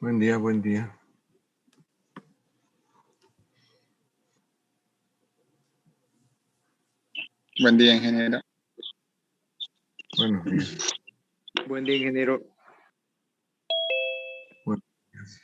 Buen día, buen día. Buen día, ingeniero. Buenos días. Buen día, ingeniero. Buenos días.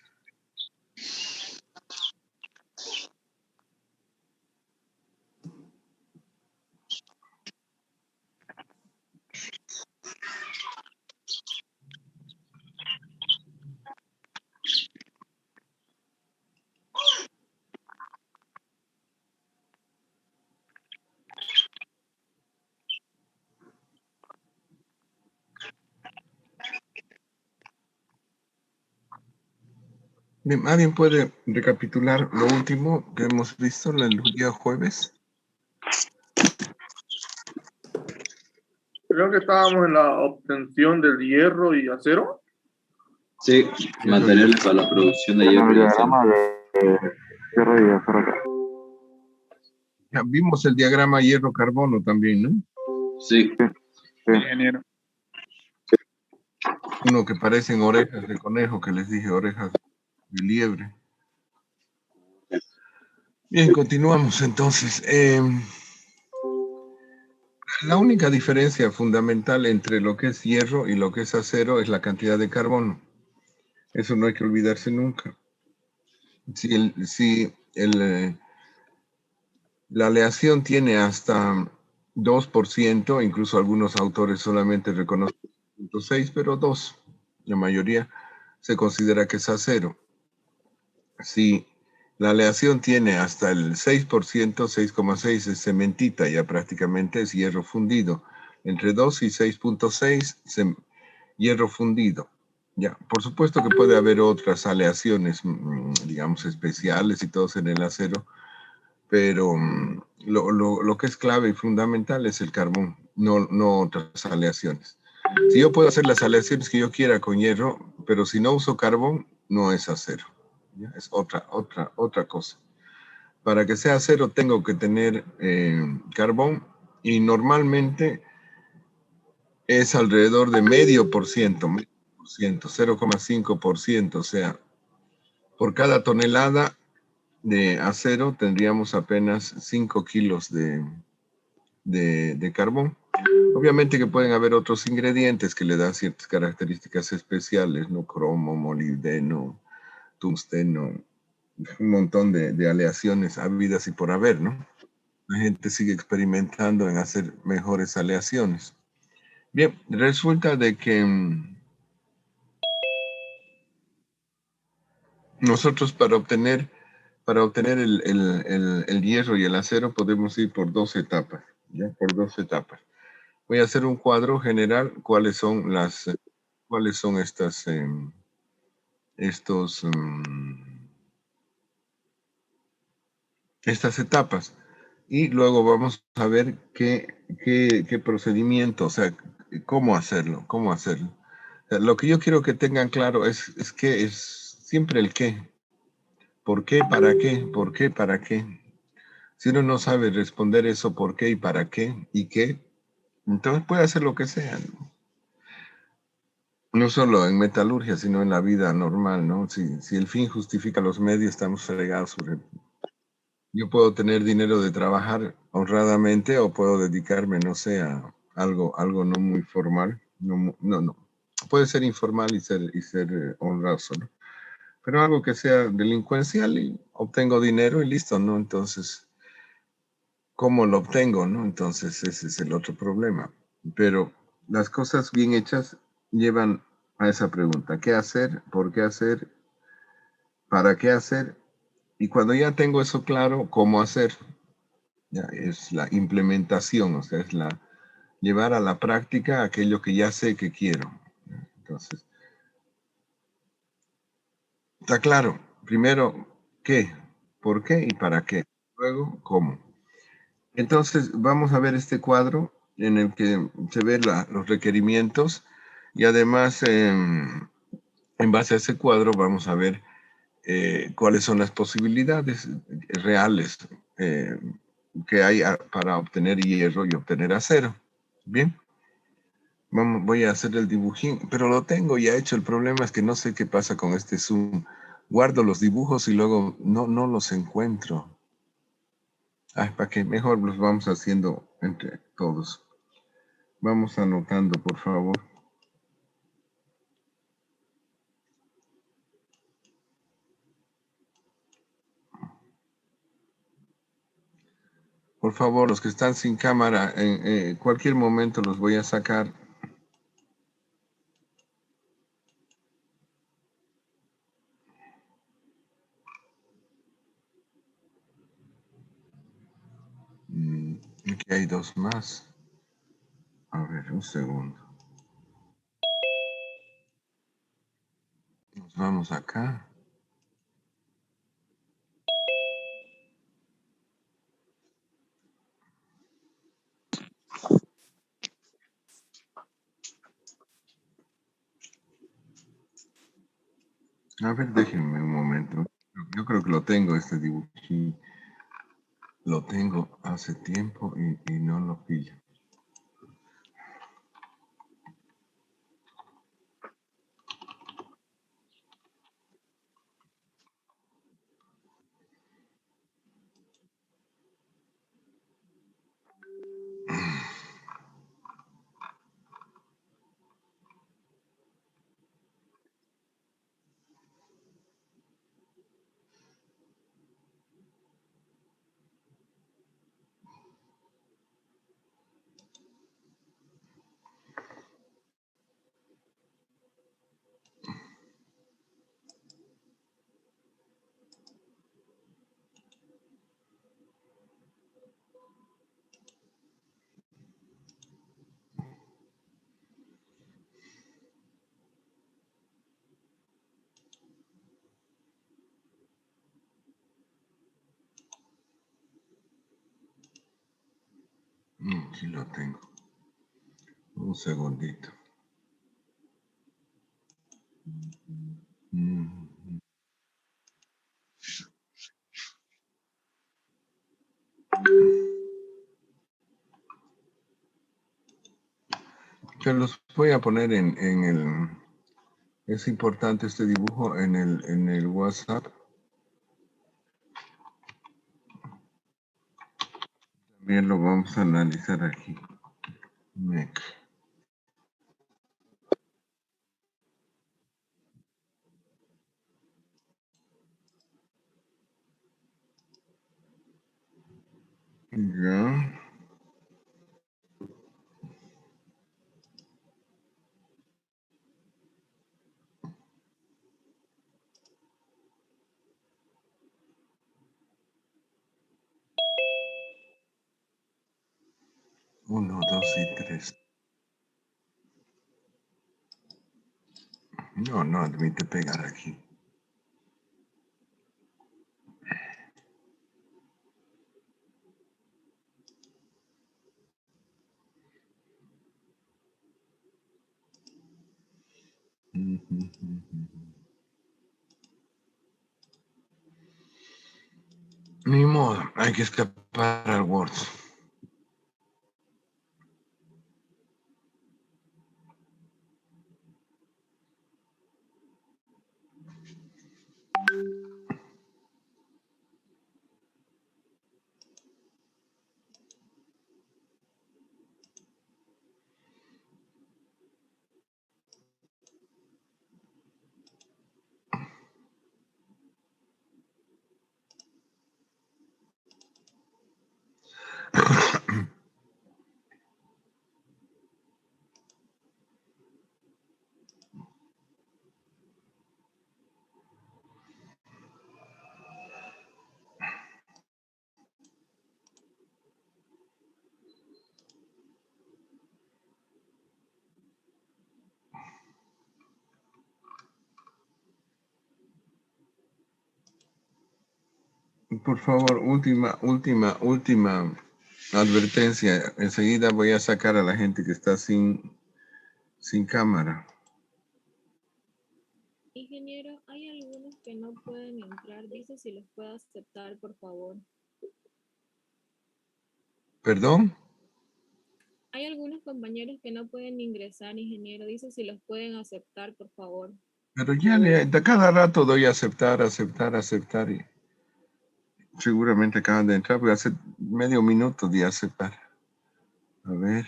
Bien, ¿alguien puede recapitular lo último que hemos visto el día jueves? Creo que estábamos en la obtención del hierro y acero. Sí, materiales para la producción de hierro y acero. Ya vimos el diagrama hierro-carbono también, ¿no? Sí, Ingeniero. Uno que parecen orejas de conejo, que les dije orejas de liebre. Bien, continuamos entonces. La única diferencia fundamental entre lo que es hierro y lo que es acero es la cantidad de carbono. Eso no hay que olvidarse nunca. Si la aleación tiene hasta 2%, incluso algunos autores solamente reconocen 0.6, pero 2, la mayoría se considera que es acero. Si la aleación tiene hasta el 6%, 6,6 es cementita, ya prácticamente es hierro fundido. Entre 2 y 6.6, hierro fundido. Ya, por supuesto que puede haber otras aleaciones, digamos, especiales y todos en el acero, pero lo que es clave y fundamental es el carbón, no otras aleaciones. Si yo puedo hacer las aleaciones que yo quiera con hierro, pero si no uso carbón, no es acero. ¿Ya? Es otra cosa. Para que sea acero tengo que tener carbón y normalmente es alrededor de medio por ciento, 0,5%, o sea, por cada tonelada de acero tendríamos apenas 5 kilos de carbón. Obviamente que pueden haber otros ingredientes que le dan ciertas características especiales, ¿no? Cromo, molibdeno, tungsteno, un montón de aleaciones habidas y por haber, ¿no? La gente sigue experimentando en hacer mejores aleaciones. Bien, resulta de que nosotros para obtener el hierro y el acero podemos ir por dos etapas, ¿ya? Por dos etapas. Voy a hacer un cuadro general, cuáles son estas etapas. Y luego vamos a ver qué procedimiento, o sea, cómo hacerlo. O sea, lo que yo quiero que tengan claro es que es siempre el qué. ¿Por qué? ¿Para qué? ¿Por qué? ¿Para qué? Si uno no sabe responder eso, ¿por qué y para qué y qué? Entonces puede hacer lo que sea, ¿no? No solo en metalurgia, sino en la vida normal, ¿no? Si el fin justifica los medios, estamos fregados. Yo puedo tener dinero de trabajar honradamente o puedo dedicarme, no sé, a algo no muy formal. No. Puede ser informal y ser honroso, ¿no? Pero algo que sea delincuencial y obtengo dinero y listo, ¿no? Entonces, ¿cómo lo obtengo, no? Entonces, ese es el otro problema. Pero las cosas bien hechas llevan a esa pregunta. ¿Qué hacer? ¿Por qué hacer? ¿Para qué hacer? Y cuando ya tengo eso claro, ¿cómo hacer? Ya es la implementación, o sea, es llevar a la práctica aquello que ya sé que quiero. Entonces, está claro. Primero, ¿qué? ¿Por qué y para qué? Luego, ¿cómo? Entonces, vamos a ver este cuadro en el que se ven los requerimientos y además, en base a ese cuadro, vamos a ver cuáles son las posibilidades reales que hay para obtener hierro y obtener acero. Bien. voy a hacer el dibujín, pero lo tengo ya hecho. El problema es que no sé qué pasa con este Zoom. Guardo los dibujos y luego no los encuentro. ¿Para qué? Mejor los vamos haciendo entre todos. Vamos anotando, por favor. Por favor, los que están sin cámara, en cualquier momento los voy a sacar. Aquí hay dos más. A ver, un segundo. Nos vamos acá. A ver, déjenme un momento. Yo creo que lo tengo, este dibujo. Lo tengo hace tiempo y no lo pillo. Sí lo tengo. Un segundito. Yo los voy a poner en el... Es importante este dibujo en el WhatsApp. También lo vamos a analizar aquí. Mec. Ya. Uno, dos y tres. No admite pegar aquí. Ni modo, hay que escapar al Word. Por favor, última advertencia. Enseguida voy a sacar a la gente que está sin cámara. Ingeniero, hay algunos que no pueden entrar. Dice si los puede aceptar, por favor. ¿Perdón? Hay algunos compañeros que no pueden ingresar, ingeniero. Dice si los pueden aceptar, por favor. Pero ya de cada rato doy a aceptar, aceptar, aceptar. Y seguramente acaban de entrar, porque hace medio minuto de aceptar. A ver.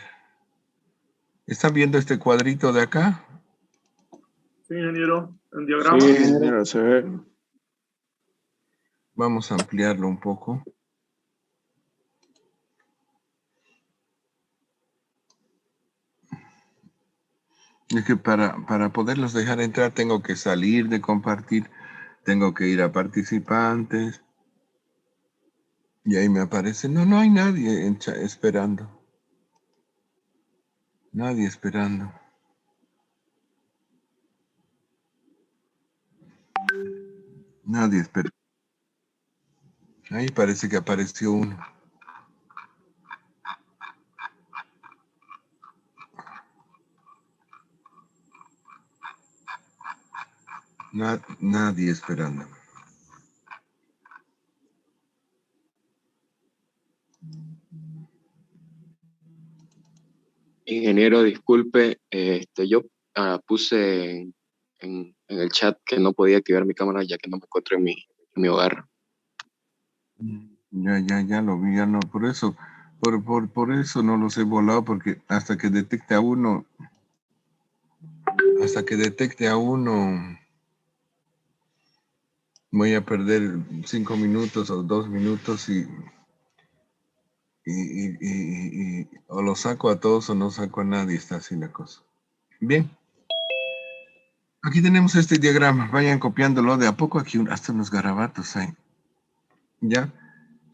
¿Están viendo este cuadrito de acá? Sí, ingeniero. En diagrama. Sí, ingeniero, se ve. Vamos a ampliarlo un poco. Es que para poderlos dejar entrar tengo que salir de compartir, tengo que ir a participantes. Y ahí me aparece, no hay nadie esperando. Nadie esperando. Nadie espera. Ahí parece que apareció uno. Nadie esperando. Ingeniero, disculpe, yo puse en el chat que no podía activar mi cámara ya que no me encuentro en mi hogar. Ya lo vi, ya no, por eso no los he volado, porque hasta que detecte a uno, voy a perder 5 minutos o 2 minutos y o lo saco a todos o no saco a nadie, está así la cosa. Bien. Aquí tenemos este diagrama, vayan copiándolo de a poco, aquí hasta unos garabatos hay. Ya,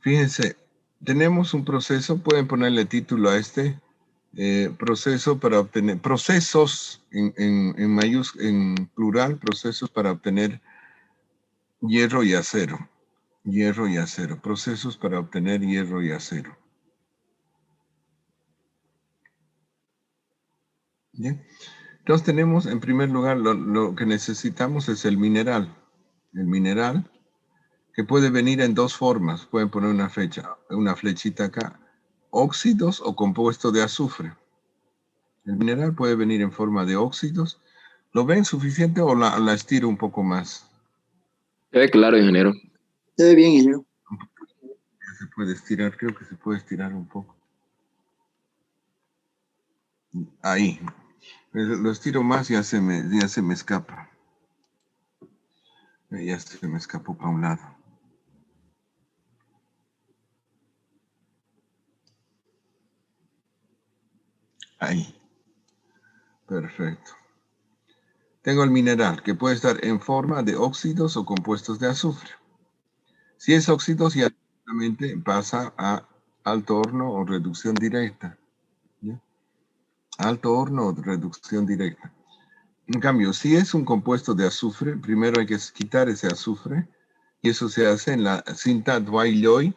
fíjense, tenemos un proceso, pueden ponerle título a este, proceso para obtener, procesos en plural, procesos para obtener hierro y acero, procesos para obtener hierro y acero. ¿Bien? Entonces tenemos, en primer lugar, lo que necesitamos es el mineral. El mineral, que puede venir en dos formas. Pueden poner una flechita acá. Óxidos o compuesto de azufre. El mineral puede venir en forma de óxidos. ¿Lo ven suficiente o la estiro un poco más? Se ve claro, ingeniero. Se ve bien, ingeniero. Se puede estirar, creo que se puede estirar un poco. Ahí. Lo estiro más y ya se me escapa. Ya se me escapó para un lado. Ahí. Perfecto. Tengo el mineral, que puede estar en forma de óxidos o compuestos de azufre. Si es óxidos, ya directamente pasa a alto horno o reducción directa. ¿Ya? Alto horno o reducción directa. En cambio, si es un compuesto de azufre, primero hay que quitar ese azufre, y eso se hace en la cinta Dwight-Lloyd,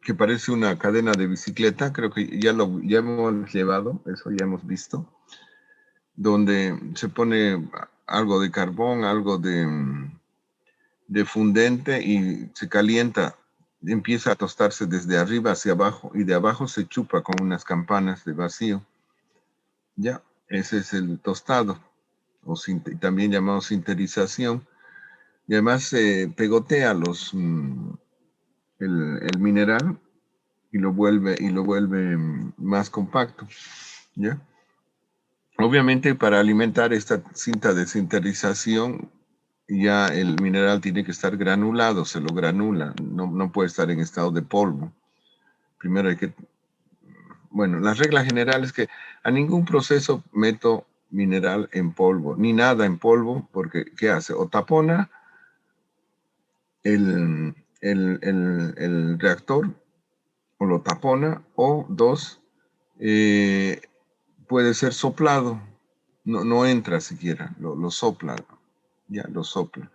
que parece una cadena de bicicleta, creo que ya hemos llevado, eso ya hemos visto, donde se pone algo de carbón, algo de fundente y se calienta, empieza a tostarse desde arriba hacia abajo y de abajo se chupa con unas campanas de vacío. Ya, ese es el tostado, o también llamado sinterización. Y además se pegotea el mineral y lo vuelve más compacto. ¿Ya? Obviamente para alimentar esta cinta de sinterización ya el mineral tiene que estar granulado, se lo granula, no puede estar en estado de polvo. Primero hay que, bueno, la regla general es que a ningún proceso meto mineral en polvo, ni nada en polvo, porque ¿qué hace? O tapona el reactor, o lo tapona, o dos, puede ser soplado, no entra siquiera, lo sopla, ya lo sopla.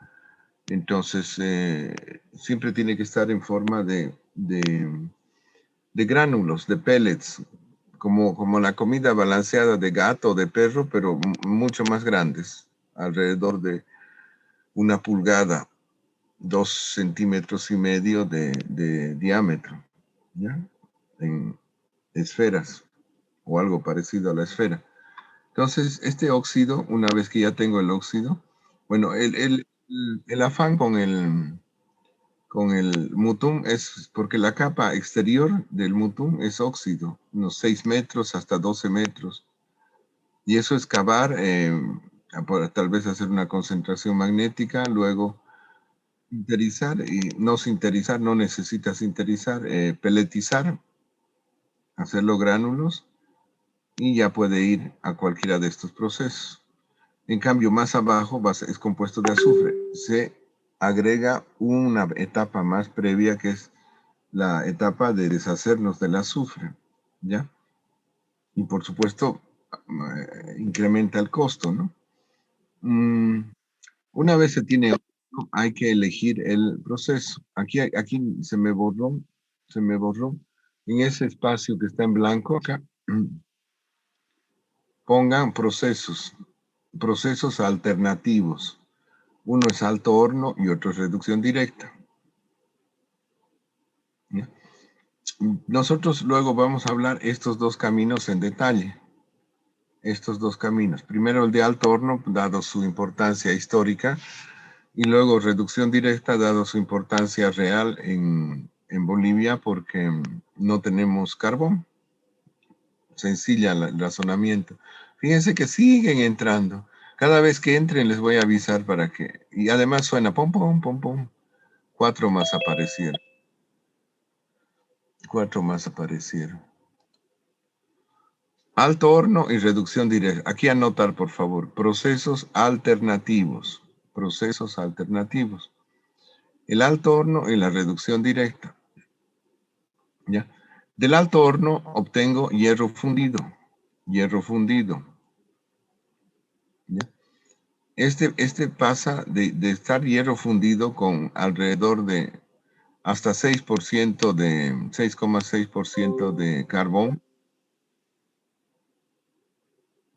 Entonces, siempre tiene que estar en forma de gránulos, de pellets, como la comida balanceada de gato o de perro, pero mucho más grandes, alrededor de 1 pulgada, 2,5 centímetros de diámetro, ¿ya? En esferas, o algo parecido a la esfera. Entonces, este óxido, una vez que ya tengo el óxido, bueno, el afán con el mutum es porque la capa exterior del mutum es óxido, unos 6 metros hasta 12 metros. Y eso es cavar, tal vez hacer una concentración magnética, luego sinterizar, y no sinterizar, no necesita sinterizar, peletizar, hacerlo gránulos, y ya puede ir a cualquiera de estos procesos. En cambio, más abajo es compuesto de azufre. Se agrega una etapa más previa, que es la etapa de deshacernos del azufre, ¿ya? Y por supuesto, incrementa el costo, ¿no? Una vez se tiene, hay que elegir el proceso. Aquí se me borró. En ese espacio que está en blanco acá, pongan procesos alternativos. Uno es alto horno y otro es reducción directa. ¿Ya? Nosotros luego vamos a hablar estos dos caminos en detalle. Estos dos caminos. Primero el de alto horno, dado su importancia histórica, y luego reducción directa, dado su importancia real en Bolivia, porque no tenemos carbón. Sencilla el razonamiento. Fíjense que siguen entrando. Cada vez que entren les voy a avisar para que... Y además suena pom, pom, pom, pom. 4 más aparecieron. 4 más aparecieron. Alto horno y reducción directa. Aquí anotar, por favor. Procesos alternativos. Procesos alternativos. El alto horno y la reducción directa. ¿Ya? Del alto horno obtengo hierro fundido. Hierro fundido. ¿Ya? Este pasa de estar hierro fundido con alrededor de hasta 6% de 6,6% de carbón.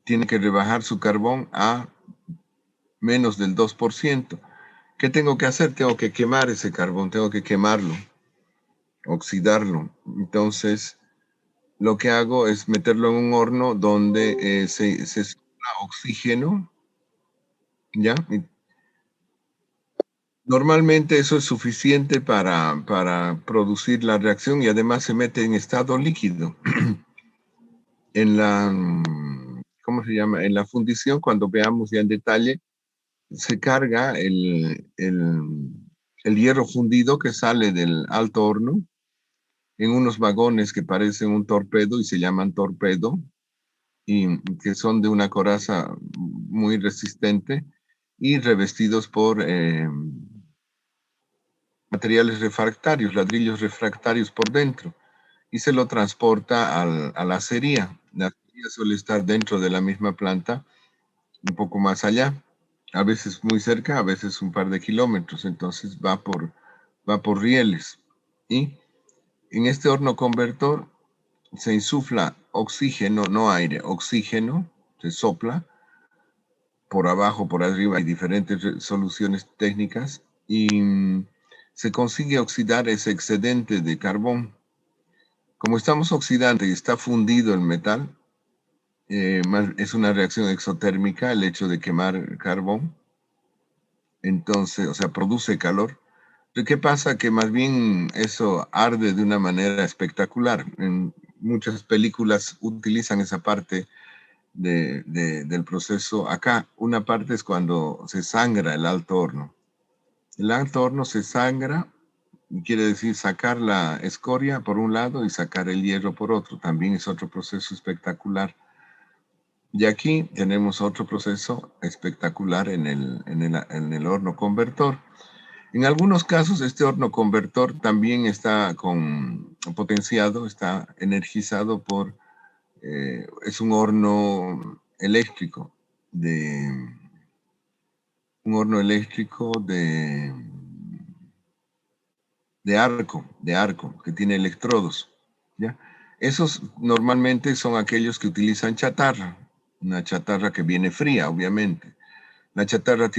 Tiene que rebajar su carbón a menos del 2%. ¿Qué tengo que hacer? Tengo que quemar ese carbón, tengo que quemarlo, oxidarlo. Entonces, lo que hago es meterlo en un horno donde se sopla oxígeno, ¿ya? Normalmente eso es suficiente para producir la reacción y además se mete en estado líquido. En la, ¿cómo se llama? En la fundición, cuando veamos ya en detalle, se carga el hierro fundido que sale del alto horno en unos vagones que parecen un torpedo y se llaman torpedo, y que son de una coraza muy resistente y revestidos por materiales refractarios, ladrillos refractarios por dentro, y se lo transporta a la acería. La acería suele estar dentro de la misma planta, un poco más allá, a veces muy cerca, a veces un par de kilómetros, entonces va por rieles. Y en este horno convertor se insufla oxígeno, no aire, oxígeno, se sopla por abajo, por arriba, hay diferentes soluciones técnicas, y se consigue oxidar ese excedente de carbón. Como estamos oxidando y está fundido el metal, es una reacción exotérmica el hecho de quemar carbón. Entonces, o sea, produce calor. ¿Qué pasa? Que más bien eso arde de una manera espectacular. En muchas películas utilizan esa parte del proceso. Acá, una parte es cuando se sangra el alto horno. El alto horno se sangra, quiere decir sacar la escoria por un lado y sacar el hierro por otro. También es otro proceso espectacular. Y aquí tenemos otro proceso espectacular en el horno convertor. En algunos casos este horno convertor también está potenciado, está energizado es un horno eléctrico de arco, que tiene electrodos, ¿ya? Esos normalmente son aquellos que utilizan chatarra, una chatarra que viene fría, obviamente. La chatarra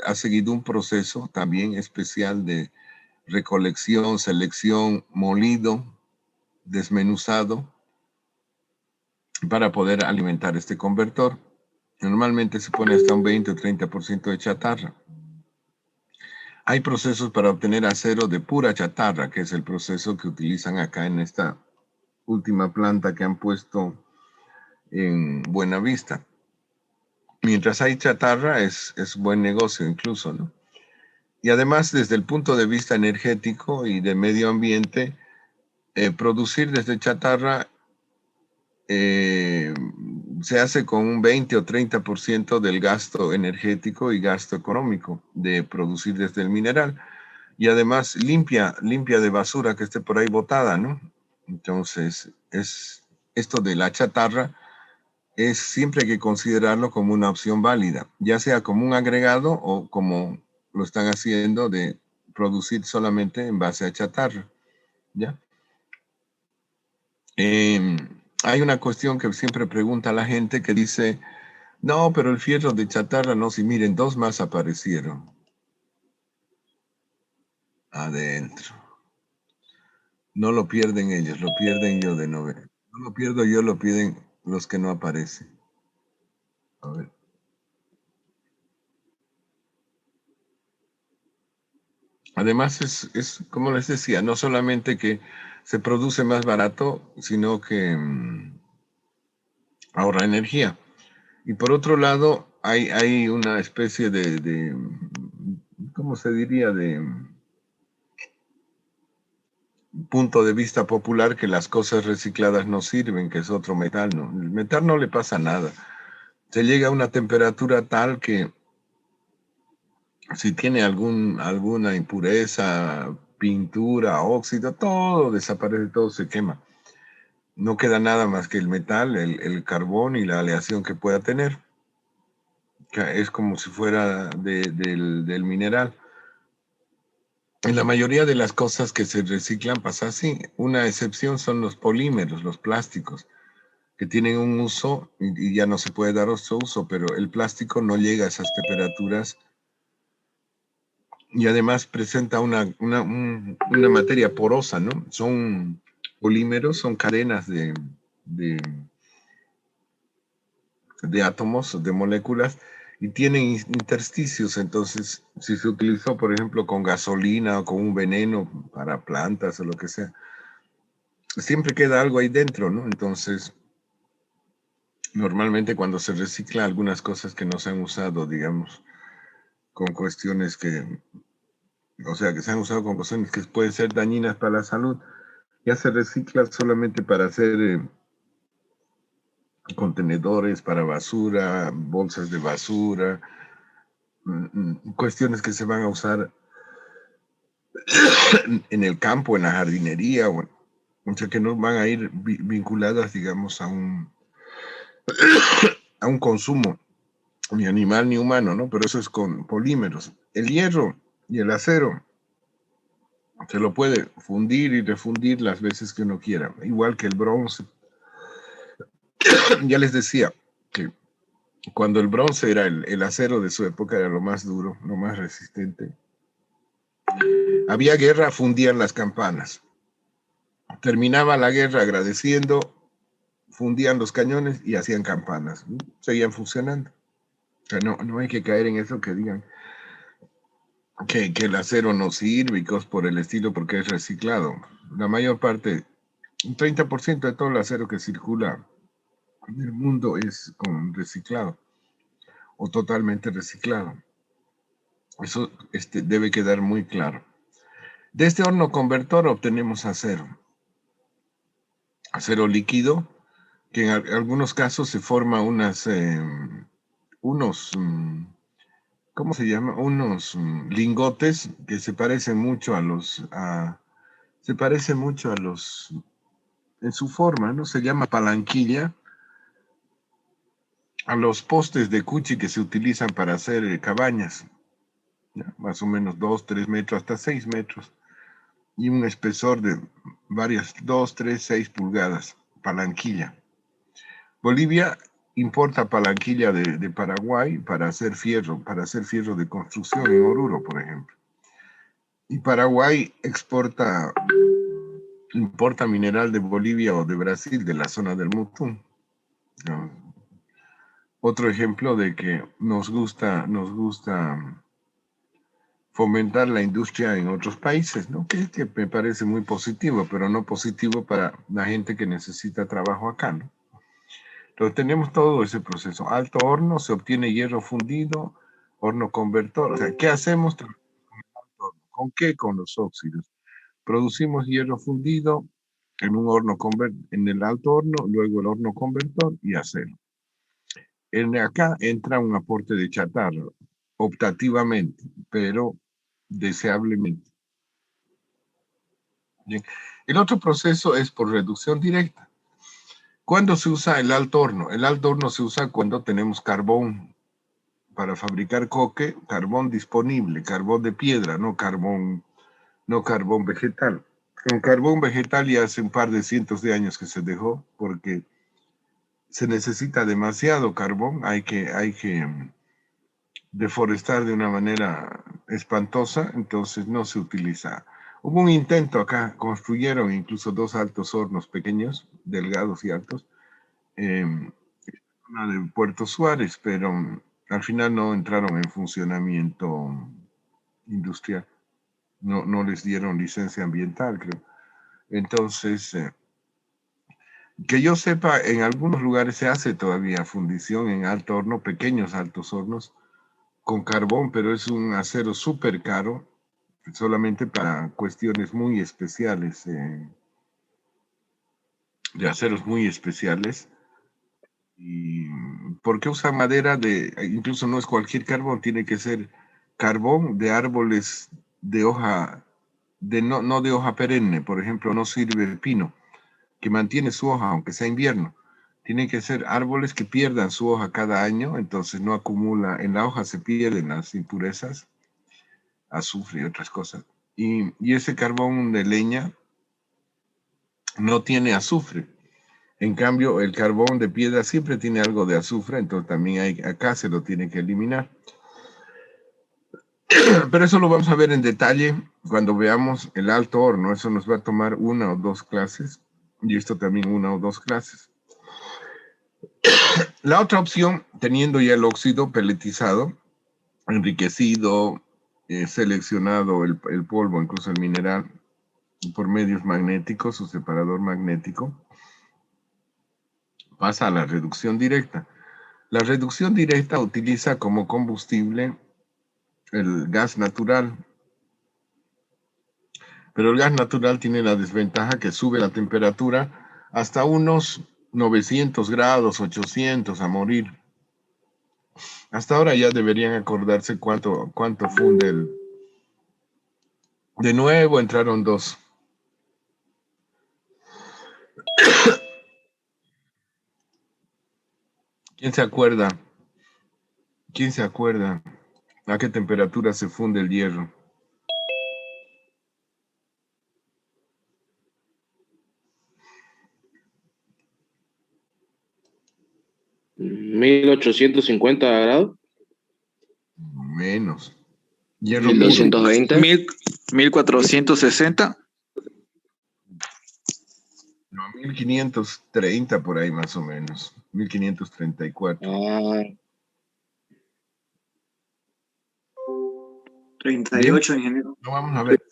ha seguido un proceso también especial de recolección, selección, molido, desmenuzado, para poder alimentar este convertor. Normalmente se pone hasta un 20 o 30% de chatarra. Hay procesos para obtener acero de pura chatarra, que es el proceso que utilizan acá en esta última planta que han puesto en Buenavista. Mientras hay chatarra, es buen negocio incluso, ¿no? Y además, desde el punto de vista energético y de medio ambiente, producir desde chatarra se hace con un 20 o 30% del gasto energético y gasto económico de producir desde el mineral. Y además limpia de basura que esté por ahí botada, ¿no? Entonces, esto de la chatarra es siempre hay que considerarlo como una opción válida, ya sea como un agregado o como lo están haciendo de producir solamente en base a chatarra, ¿ya? Hay una cuestión que siempre pregunta la gente que dice, no, pero el fierro de chatarra no, si miren, 2 más aparecieron adentro. No lo pierden ellos, lo pierden yo de no ver. No lo pierdo yo, lo piden los que no aparecen. A ver. Además, es como les decía, no solamente que se produce más barato, sino que ahorra energía. Y por otro lado, hay una especie de ¿cómo se diría? De punto de vista popular que las cosas recicladas no sirven, que es otro metal, ¿no? El metal no le pasa nada. Se llega a una temperatura tal que si tiene alguna impureza, pintura, óxido, todo desaparece, todo se quema. No queda nada más que el metal, el carbón y la aleación que pueda tener. Que es como si fuera del mineral. En la mayoría de las cosas que se reciclan pasa así. Una excepción son los polímeros, los plásticos, que tienen un uso y ya no se puede dar otro uso, pero el plástico no llega a esas temperaturas y además presenta una materia porosa, ¿no? Son polímeros, son cadenas de átomos, de moléculas, y tienen intersticios. Entonces, si se utilizó, por ejemplo, con gasolina o con un veneno para plantas o lo que sea, siempre queda algo ahí dentro, ¿no? Entonces, normalmente cuando se recicla algunas cosas que no se han usado, digamos, con cuestiones que, o sea, que se han usado con cuestiones que pueden ser dañinas para la salud, ya se recicla solamente para hacer contenedores para basura, bolsas de basura, cuestiones que se van a usar en el campo, en la jardinería, o sea, que no van a ir vinculadas, digamos, a un consumo ni animal ni humano, ¿no? Pero eso es con polímeros. El hierro y el acero se lo puede fundir y refundir las veces que uno quiera, igual que el bronce. Ya les decía que cuando el bronce era el acero de su época, era lo más duro, lo más resistente. Había guerra, fundían las campanas. Terminaba la guerra agradeciendo, fundían los cañones y hacían campanas. Seguían funcionando. O sea, no hay que caer en eso que digan que el acero no sirve y cosas por el estilo porque es reciclado. La mayor parte, un 30% de todo el acero que circula en el mundo es con reciclado o totalmente reciclado. Eso debe quedar muy claro. De este horno convertor obtenemos acero. Acero líquido, que en algunos casos se forma unos, ¿cómo se llama? Unos lingotes que se parecen mucho a los, en su forma, ¿no? Se llama palanquilla, a los postes de cuchi que se utilizan para hacer cabañas, ¿ya? Más o menos 2, 3 metros, hasta 6 metros, y un espesor de varias, 2, 3, 6 pulgadas, palanquilla. Bolivia importa palanquilla de Paraguay para hacer fierro de construcción en Oruro, por ejemplo. Y Paraguay importa mineral de Bolivia o de Brasil, de la zona del Mutún. ¿no? Otro ejemplo de que nos gusta fomentar la industria en otros países, ¿no? Que me parece muy positivo, pero no positivo para la gente que necesita trabajo acá, ¿no? Entonces tenemos todo ese proceso. Alto horno, se obtiene hierro fundido, horno convertor. O sea, ¿qué hacemos? ¿Con qué? Con los óxidos. Producimos hierro fundido en un horno en el alto horno, luego el horno convertor y acero. Acá entra un aporte de chatarra, optativamente, pero deseablemente. Bien. El otro proceso es por reducción directa. ¿Cuándo se usa el alto horno? El alto horno se usa cuando tenemos carbón para fabricar coque, carbón disponible, carbón de piedra, no carbón vegetal. Con carbón vegetal ya hace un par de cientos de años que se dejó porque se necesita demasiado carbón, hay que deforestar de una manera espantosa, entonces no se utiliza. Hubo un intento acá, construyeron incluso 2 altos hornos pequeños, delgados y altos, una de Puerto Suárez, pero al final no entraron en funcionamiento industrial. No les dieron licencia ambiental, creo. Entonces, que yo sepa, en algunos lugares se hace todavía fundición en alto horno, pequeños altos hornos, con carbón, pero es un acero súper caro, solamente para cuestiones muy especiales, de aceros muy especiales. ¿Y por qué usan madera incluso no es cualquier carbón, tiene que ser carbón de árboles de hoja, no de hoja perenne, por ejemplo, no sirve el pino, que mantiene su hoja aunque sea invierno. Tienen que ser árboles que pierdan su hoja cada año, entonces no acumula, en la hoja se pierden las impurezas, azufre y otras cosas. Y ese carbón de leña no tiene azufre. En cambio, el carbón de piedra siempre tiene algo de azufre, entonces también acá se lo tiene que eliminar. Pero eso lo vamos a ver en detalle cuando veamos el alto horno. Eso nos va a tomar 1 o 2 clases y esto también 1 o 2 clases. La otra opción, teniendo ya el óxido peletizado, enriquecido, seleccionado el polvo, incluso el mineral, por medios magnéticos, su separador magnético, pasa a la reducción directa. La reducción directa utiliza como combustible el gas natural, pero el gas natural tiene la desventaja que sube la temperatura hasta unos 900 grados, 800 a morir. Hasta ahora ya deberían acordarse cuánto funde el... De nuevo entraron 2. ¿Quién se acuerda? ¿Quién se acuerda a qué temperatura se funde el hierro? ¿1850 grados? Menos. Hierro puro. 1220. 1460. No, 1530 por ahí más o menos. 1534. Ah, 38, ingeniero. No, vamos a ver.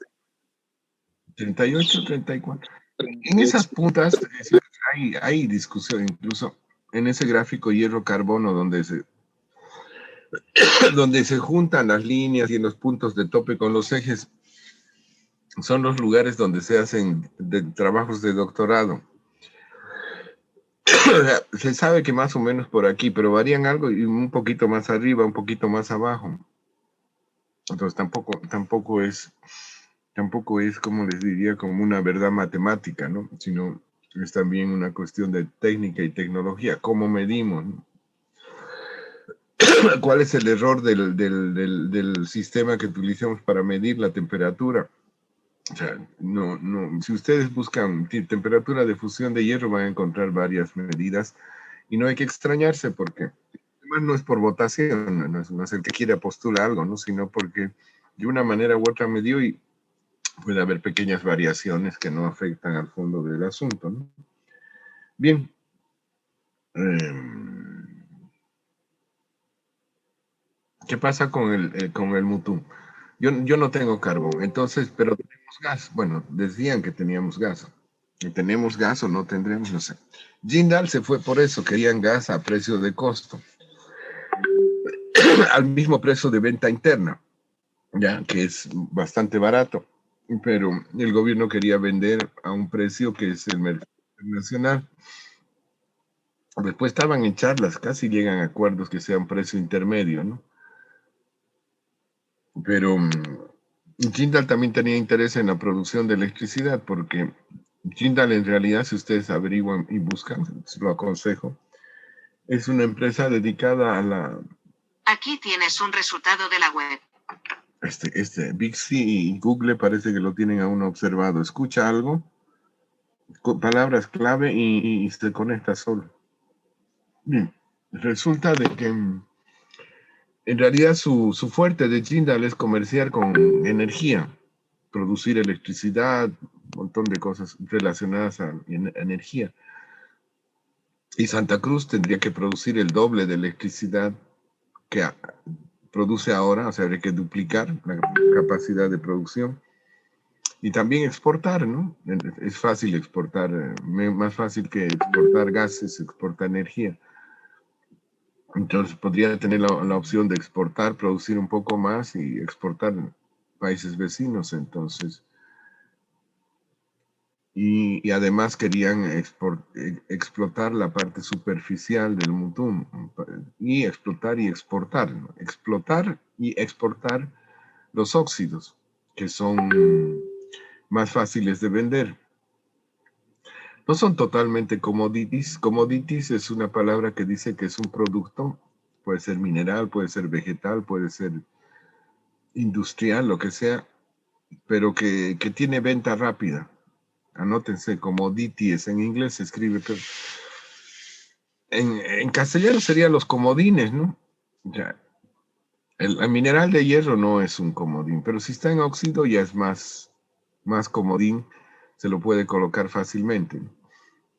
38, 34. En esas puntas hay discusión, incluso en ese gráfico hierro-carbono donde se juntan las líneas y en los puntos de tope con los ejes, son los lugares donde se hacen trabajos de doctorado. Se sabe que más o menos por aquí, pero varían algo y un poquito más arriba, un poquito más abajo. Entonces tampoco es, como les diría, como una verdad matemática, ¿no? Sino es también una cuestión de técnica y tecnología. ¿Cómo medimos? ¿No? ¿Cuál es el error del sistema que utilizamos para medir la temperatura? O sea, si ustedes buscan temperatura de fusión de hierro van a encontrar varias medidas y no hay que extrañarse porque además no es por votación, no es el que quiera postular algo, ¿no? Sino porque de una manera u otra medió y puede haber pequeñas variaciones que no afectan al fondo del asunto, ¿no? Bien. ¿Qué pasa con el Mutum? Yo no tengo carbón, entonces, pero tenemos gas. Bueno, decían que teníamos gas. ¿Tenemos gas o no tendremos? No sé. Jindal se fue por eso, querían gas a precio de costo, al mismo precio de venta interna, ya que es bastante barato, pero el gobierno quería vender a un precio que es el mercado internacional. Después estaban en charlas, casi llegan a acuerdos que sea un precio intermedio, ¿no? Pero Jindal también tenía interés en la producción de electricidad, porque Jindal en realidad, si ustedes averiguan y buscan, se lo aconsejo, es una empresa dedicada a la... Aquí tienes un resultado de la web. Bixby y Google parece que lo tienen aún observado. Escucha algo, palabras clave y se conecta solo. Bien, resulta de que en realidad su fuerte de Jindal es comerciar con energía, producir electricidad, un montón de cosas relacionadas a energía. Y Santa Cruz tendría que producir el doble de electricidad que produce ahora, o sea, habría que duplicar la capacidad de producción. Y también exportar, ¿no? Es fácil exportar, más fácil que exportar gases, exportar energía. Entonces podría tener la opción de exportar, producir un poco más y exportar a países vecinos. Entonces, y además querían explotar la parte superficial del Mutum y explotar y exportar, ¿no? Explotar y exportar los óxidos, que son más fáciles de vender. No son totalmente commodities. Commodities es una palabra que dice que es un producto, puede ser mineral, puede ser vegetal, puede ser industrial, lo que sea, pero que tiene venta rápida. Anótense, commodities en inglés se escribe, pero en castellano serían los comodines, ¿no? Ya, el mineral de hierro no es un comodín, pero si está en óxido ya es más comodín, se lo puede colocar fácilmente, ¿no?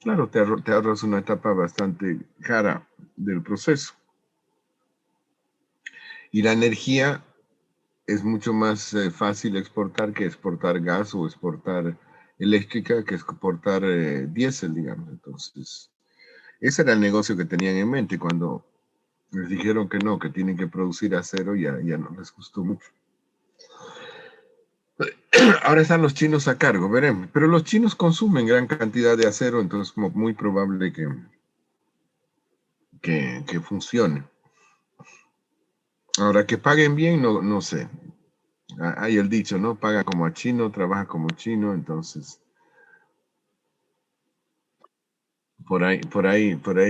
Claro, te ahorras una etapa bastante cara del proceso. Y la energía es mucho más fácil exportar que exportar gas o exportar eléctrica que exportar diésel, digamos. Entonces, ese era el negocio que tenían en mente cuando les dijeron que no, que tienen que producir acero, ya no les gustó mucho. Ahora están los chinos a cargo, veremos. Pero los chinos consumen gran cantidad de acero, entonces es muy probable que funcione. Ahora, que paguen bien, no sé. Hay el dicho, ¿no? Paga como a chino, trabaja como chino, entonces por ahí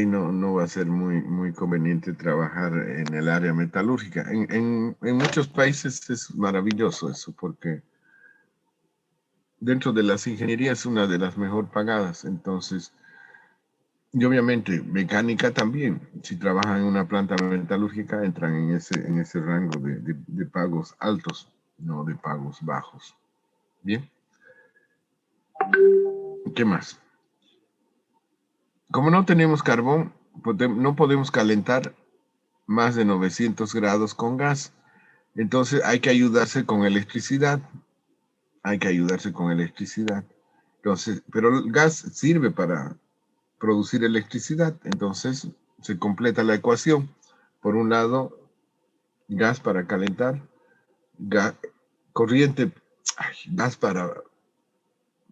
no va a ser muy conveniente trabajar en el área metalúrgica. En muchos países es maravilloso eso, porque dentro de las ingenierías es una de las mejor pagadas, entonces, y obviamente mecánica también, si trabajan en una planta metalúrgica entran en ese rango de pagos altos, no de pagos bajos. Bien. ¿Qué más? Como no tenemos carbón, no podemos calentar más de 900 grados con gas. Entonces hay que ayudarse con electricidad. Entonces, pero el gas sirve para producir electricidad. Entonces se completa la ecuación. Por un lado, gas para calentar, corriente, gas para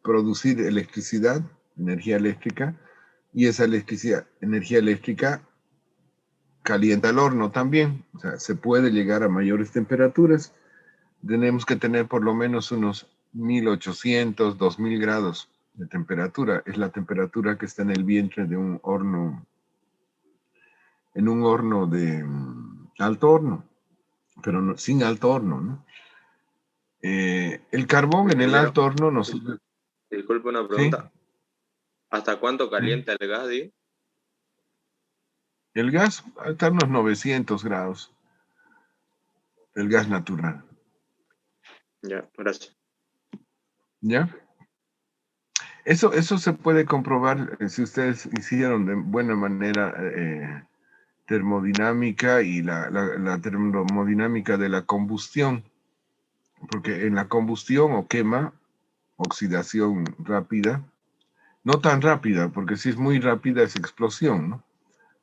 producir electricidad, energía eléctrica, y esa energía eléctrica calienta el horno también. O sea, se puede llegar a mayores temperaturas. Tenemos que tener por lo menos unos 1800, 2000 grados de temperatura. Es la temperatura que está en el vientre de un horno, en un horno de alto horno, pero sin alto horno, ¿no? El carbón en el alto horno nos sirve. Disculpe una ¿Sí? pregunta. ¿Hasta cuánto calienta el gas, Di? El gas está a unos 900 grados. El gas natural. Ya, gracias. ¿Ya? Eso se puede comprobar si ustedes hicieron de buena manera termodinámica y la termodinámica de la combustión, porque en la combustión o quema, oxidación rápida, no tan rápida, porque si es muy rápida es explosión, ¿no?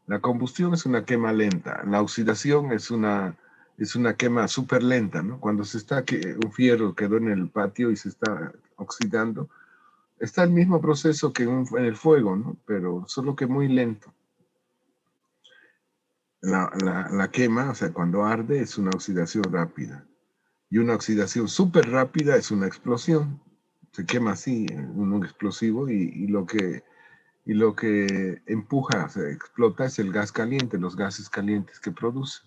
La combustión es una quema lenta, la oxidación es una quema súper lenta, ¿no? Cuando un fierro quedó en el patio y se está oxidando, está el mismo proceso que en el fuego, ¿no? Pero solo que muy lento. La quema, o sea, cuando arde, es una oxidación rápida. Y una oxidación súper rápida es una explosión. Se quema así, un explosivo, y lo que empuja, se explota, es el gas caliente, los gases calientes que produce.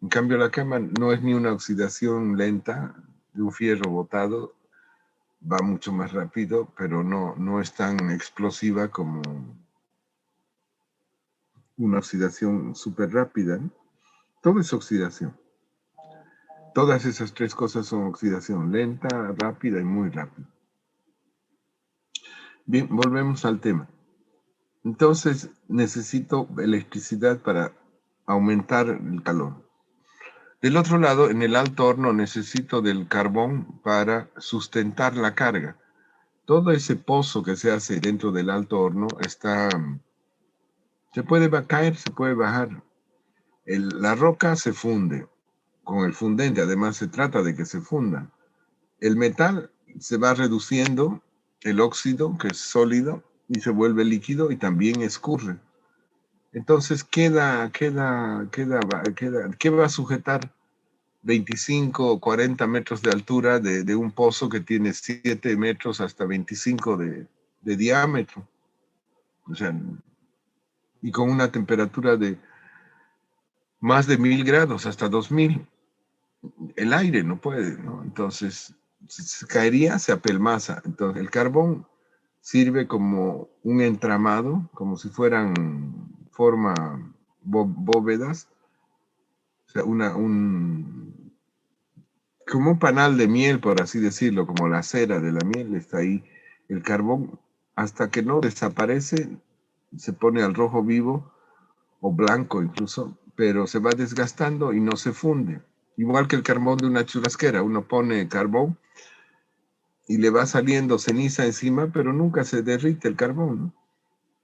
En cambio, la quema no es ni una oxidación lenta de un fierro botado, va mucho más rápido, pero no es tan explosiva como una oxidación súper rápida, ¿no? Todo es oxidación. Todas esas tres cosas son oxidación, lenta, rápida y muy rápida. Bien, volvemos al tema. Entonces, necesito electricidad para aumentar el calor. Del otro lado, en el alto horno necesito del carbón para sustentar la carga. Todo ese pozo que se hace dentro del alto horno se puede caer, se puede bajar. La roca se funde con el fundente, además se trata de que se funda. El metal se va reduciendo, el óxido, que es sólido, y se vuelve líquido y también escurre. Entonces, ¿qué va a sujetar 25 o 40 metros de altura de un pozo que tiene 7 metros hasta 25 de diámetro? O sea, y con una temperatura de más de 1000 grados, hasta 2000. El aire no puede, ¿no? Entonces, se caería, se apelmaza. Entonces, el carbón sirve como un entramado, como si fueran bóvedas, o sea, como un panal de miel, por así decirlo, como la cera de la miel, está ahí el carbón, hasta que no desaparece, se pone al rojo vivo, o blanco incluso, pero se va desgastando y no se funde. Igual que el carbón de una churrasquera, uno pone carbón y le va saliendo ceniza encima, pero nunca se derrite el carbón, ¿no?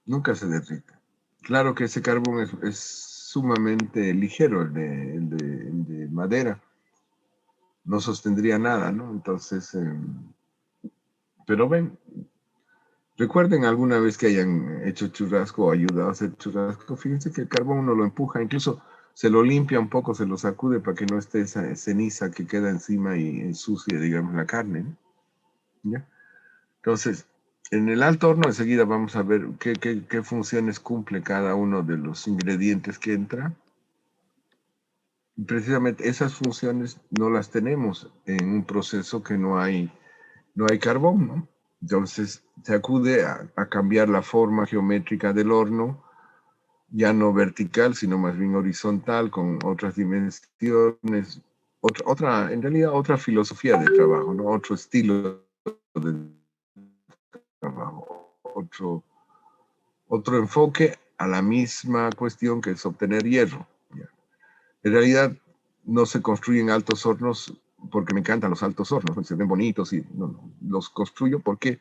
Nunca se derrite. Claro que ese carbón es sumamente ligero, el de madera. No sostendría nada, ¿no? Entonces, pero ven, recuerden alguna vez que hayan hecho churrasco o ayudado a hacer churrasco, fíjense que el carbón uno lo empuja, incluso se lo limpia un poco, se lo sacude para que no esté esa ceniza que queda encima y ensucie, digamos, la carne, ¿no? ¿Ya? Entonces, en el alto horno enseguida vamos a ver qué funciones cumple cada uno de los ingredientes que entra. Y precisamente esas funciones no las tenemos en un proceso que no hay carbón, ¿no? Entonces se acude a cambiar la forma geométrica del horno, ya no vertical, sino más bien horizontal, con otras dimensiones, en realidad otra filosofía de trabajo, ¿no? Otro estilo de trabajo, otro enfoque a la misma cuestión que es obtener hierro. ¿Ya? En realidad no se construyen altos hornos porque me encantan los altos hornos, se ven bonitos y los construyo porque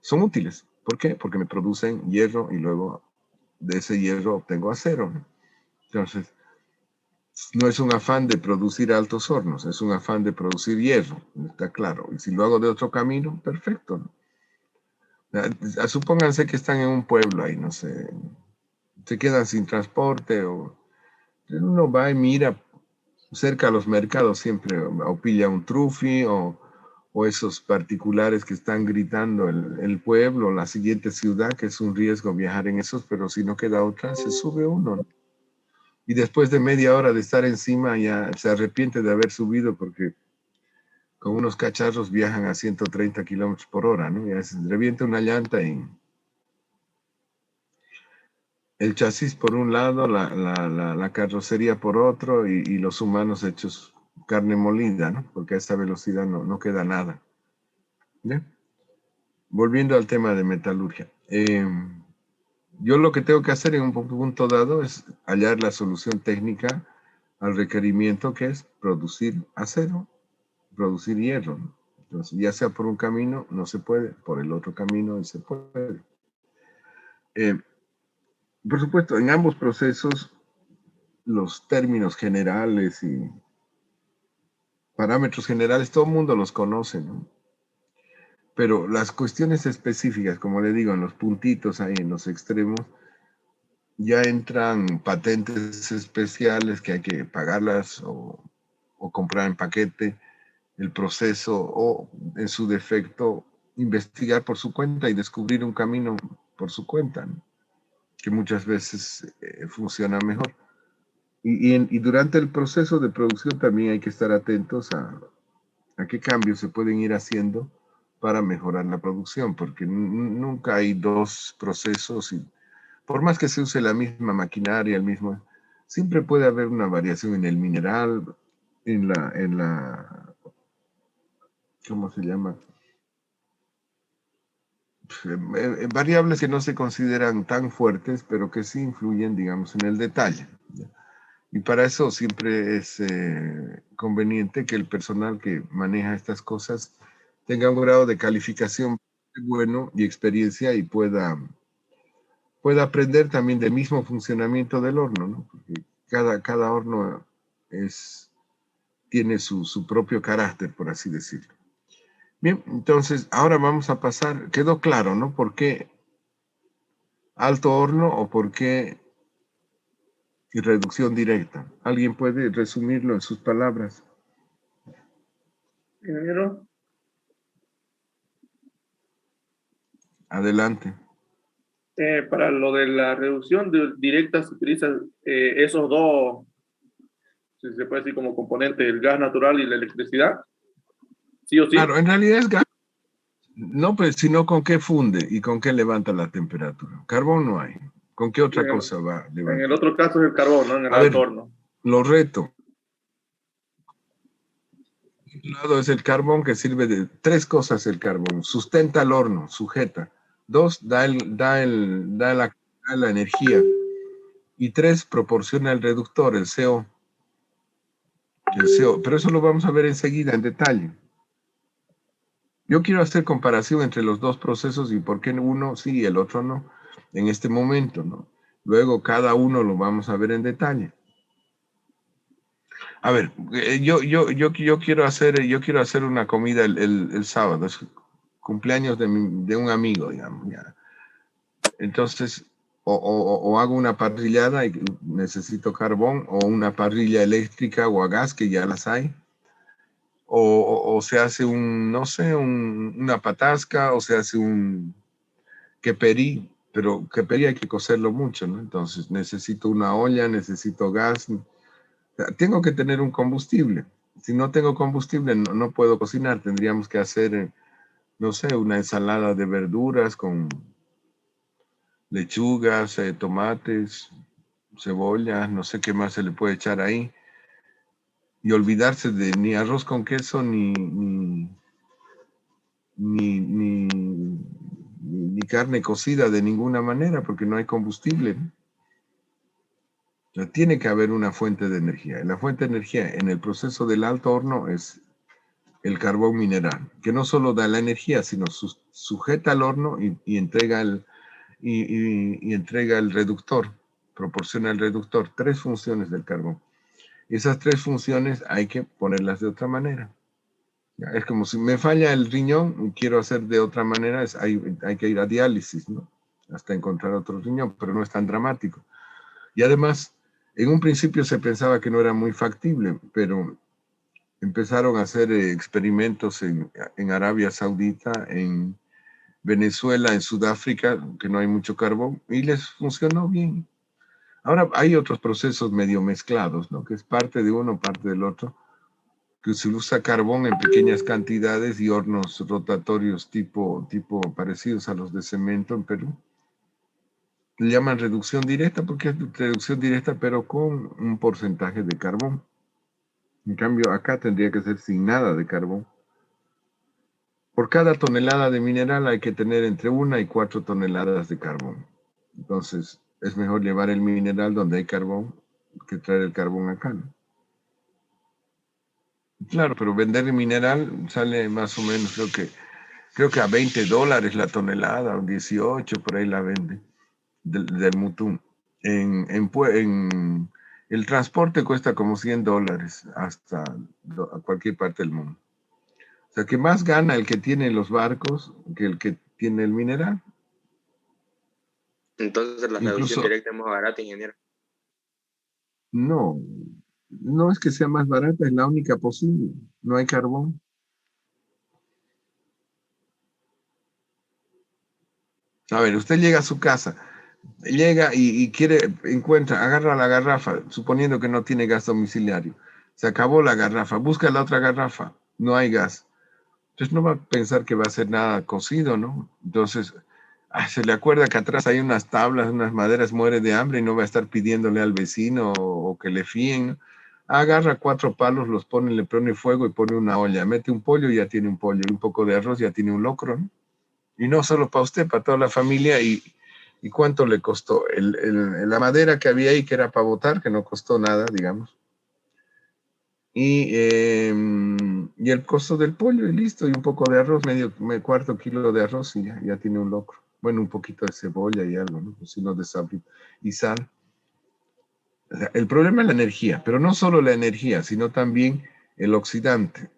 son útiles. ¿Por qué? Porque me producen hierro y luego de ese hierro obtengo acero, ¿no? Entonces, no es un afán de producir altos hornos, es un afán de producir hierro, está claro. Y si lo hago de otro camino, perfecto, ¿no? Supónganse que están en un pueblo ahí, no sé, se quedan sin transporte o uno va y mira cerca a los mercados siempre o pilla un trufi o esos particulares que están gritando el pueblo, la siguiente ciudad, que es un riesgo viajar en esos, pero si no queda otra, se sube uno, ¿no? Y después de media hora de estar encima ya se arrepiente de haber subido porque con unos cacharros viajan a 130 kilómetros por hora, ¿no? Ya se revienta una llanta y el chasis por un lado, la carrocería por otro y los humanos hechos carne molida, ¿no? Porque a esa velocidad no queda nada. ¿Ya? volviendo al tema de metalurgia. Yo lo que tengo que hacer en un punto dado es hallar la solución técnica al requerimiento que es producir acero, producir hierro, ¿no? Entonces, ya sea por un camino, no se puede, por el otro camino, se puede. Por supuesto, en ambos procesos, los términos generales y parámetros generales, todo el mundo los conoce, ¿no? Pero las cuestiones específicas, como le digo, en los puntitos ahí, en los extremos, ya entran patentes especiales que hay que pagarlas o comprar en paquete, el proceso o, en su defecto, investigar por su cuenta y descubrir un camino por su cuenta, ¿no? Que muchas veces funciona mejor. Y durante el proceso de producción también hay que estar atentos a qué cambios se pueden ir haciendo para mejorar la producción, porque nunca hay dos procesos y por más que se use la misma maquinaria, el mismo, siempre puede haber una variación en el mineral, en la, ¿cómo se llama? Variables que no se consideran tan fuertes, pero que sí influyen, digamos, en el detalle. Y para eso siempre es conveniente que el personal que maneja estas cosas tenga un grado de calificación bueno y experiencia y pueda aprender también del mismo funcionamiento del horno, ¿no? Porque cada horno tiene su propio carácter, por así decirlo. Bien, entonces ahora vamos a pasar, quedó claro, ¿no? ¿Por qué alto horno o por qué reducción directa? ¿Alguien puede resumirlo en sus palabras? Ingeniero. Adelante. Para lo de la reducción directa se utilizan esos dos, si se puede decir como componentes, el gas natural y la electricidad. ¿Sí o sí? Claro, en realidad es gas. No, pues, sino con qué funde y con qué levanta la temperatura. Carbón no hay. ¿Con qué otra cosa va a levantar? En el otro caso es el carbón, ¿no? En el alto horno. Lo reto. Un lado es el carbón, que sirve de tres cosas. El carbón sustenta el horno, sujeta. Dos, da la energía. Y tres, proporciona el reductor, el CO. Pero eso lo vamos a ver enseguida en detalle. Yo quiero hacer comparación entre los dos procesos y por qué uno sí y el otro no en este momento, ¿no? Luego cada uno lo vamos a ver en detalle. A ver, yo quiero hacer una comida el sábado, es cumpleaños de un amigo, digamos, ya. Entonces, o hago una parrillada y necesito carbón, o una parrilla eléctrica o a gas, que ya las hay, o se hace no sé, una patasca, o se hace un queperí, pero queperí hay que cocerlo mucho, ¿no? Entonces necesito una olla, necesito gas, tengo que tener un combustible. Si no tengo combustible, no puedo cocinar. Tendríamos que hacer, no sé, una ensalada de verduras con lechugas, tomates, cebollas, no sé qué más se le puede echar ahí. Y olvidarse de ni arroz con queso, ni carne cocida de ninguna manera, porque no hay combustible, ¿no? O sea, tiene que haber una fuente de energía. La fuente de energía en el proceso del alto horno es el carbón mineral, que no solo da la energía, sino sujeta al horno y entrega entrega el reductor, proporciona el reductor. Tres funciones del carbón. Y esas tres funciones hay que ponerlas de otra manera. Es como si me falla el riñón y quiero hacer de otra manera, hay que ir a diálisis, ¿no? Hasta encontrar otro riñón, pero no es tan dramático. Y además, en un principio se pensaba que no era muy factible, pero empezaron a hacer experimentos en Arabia Saudita, en Venezuela, en Sudáfrica, que no hay mucho carbón, y les funcionó bien. Ahora hay otros procesos medio mezclados, ¿no? Que es parte de uno, parte del otro, que se usa carbón en pequeñas cantidades y hornos rotatorios tipo parecidos a los de cemento en Perú. Le llaman reducción directa porque es reducción directa, pero con un porcentaje de carbón. En cambio, acá tendría que ser sin nada de carbón. por cada tonelada de mineral hay que tener entre 1 y 4 toneladas de carbón. Entonces, es mejor llevar el mineral donde hay carbón que traer el carbón acá, ¿no? Claro, pero vender el mineral sale más o menos, creo que a $20 la tonelada, o 18, por ahí la vende, del Mutum. El transporte cuesta como $100 hasta a cualquier parte del mundo. O sea, que más gana el que tiene los barcos que el que tiene el mineral. Entonces la reducción Incluso, directa es más barata, ingeniero. no, no es que sea más barata, es la única posible. No hay carbón. A ver, usted llega a su casa, llega y encuentra, agarra la garrafa, suponiendo que no tiene gas domiciliario. Se acabó la garrafa, busca la otra garrafa, no hay gas. Entonces no va a pensar que va a hacer nada cocido, ¿no? Entonces, se le acuerda que atrás hay unas tablas, unas maderas, muere de hambre y no va a estar pidiéndole al vecino o que le fíen, ¿no? Agarra 4 palos, los pone, le pone fuego y pone una olla. Mete un pollo y ya tiene un pollo. Y un poco de arroz ya tiene un locro, ¿no? Y no solo para usted, para toda la familia. ¿Y cuánto le costó? La madera que había ahí, que era para botar, que no costó nada, digamos. Y el costo del pollo, y listo. Y un poco de arroz, cuarto kilo de arroz, y ya tiene un locro. Bueno, un poquito de cebolla y algo, ¿no? Si no, de sal y sal. O sea, el problema es la energía, pero no solo la energía, sino también el oxidante,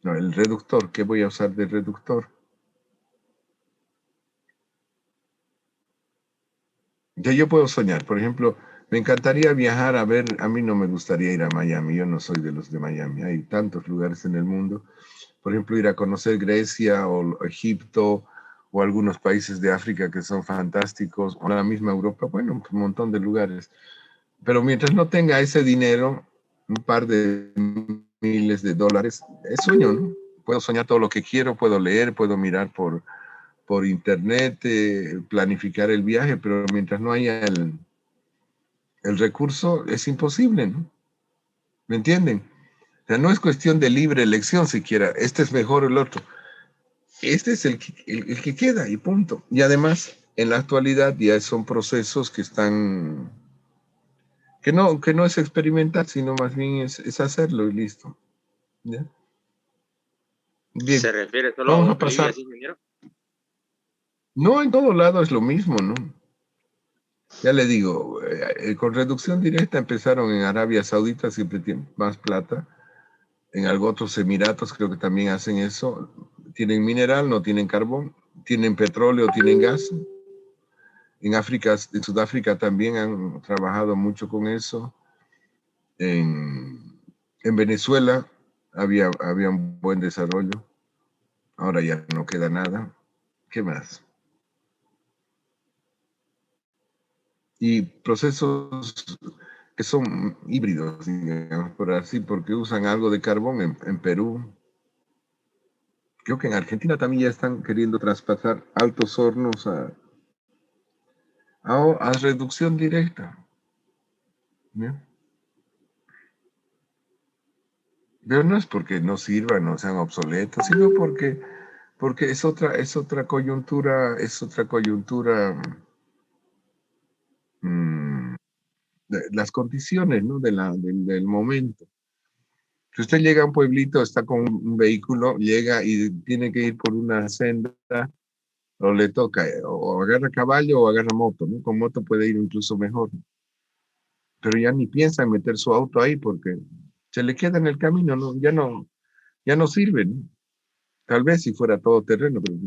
no, el reductor. ¿Qué voy a usar de reductor? Yo puedo soñar, por ejemplo, me encantaría viajar a ver, a mí no me gustaría ir a Miami, yo no soy de los de Miami, hay tantos lugares en el mundo, por ejemplo, ir a conocer Grecia o Egipto o algunos países de África que son fantásticos, o la misma Europa, bueno, un montón de lugares. Pero mientras no tenga ese dinero, un par de miles de dólares, es sueño, ¿no? Puedo soñar todo lo que quiero, puedo leer, puedo mirar por internet, planificar el viaje, pero mientras no haya el recurso, es imposible, ¿no? ¿Me entienden? O sea, no es cuestión de libre elección siquiera, este es mejor o el otro. Este es el que queda y punto. Y además, en la actualidad ya son procesos que están, que no es experimentar, sino más bien es hacerlo y listo. ¿Ya? Bien, ¿Se refiere solo a vamos a Bolivia, pasar. sí, ingeniero? No, en todo lado es lo mismo, ¿no? Ya le digo, con reducción directa empezaron en Arabia Saudita, siempre tienen más plata. En otros Emiratos creo que también hacen eso. Tienen mineral, no tienen carbón. Tienen petróleo, tienen gas. En África, en Sudáfrica también han trabajado mucho con eso. En Venezuela había un buen desarrollo. Ahora ya no queda nada. ¿Qué más? Y procesos que son híbridos, digamos, por así, porque usan algo de carbón en Perú. Creo que en Argentina también ya están queriendo traspasar altos hornos a reducción directa, ¿no? Pero no es porque no sirvan, no sean obsoletos, sino porque es otra coyuntura, las condiciones, ¿no? Del momento. Si usted llega a un pueblito, está con un vehículo, llega y tiene que ir por una senda, o le toca, o agarra caballo o agarra moto, ¿no? Con moto puede ir incluso mejor. Pero ya ni piensa en meter su auto ahí porque se le queda en el camino, ¿no? Ya no sirve, ¿no? Tal vez si fuera todo terreno, pero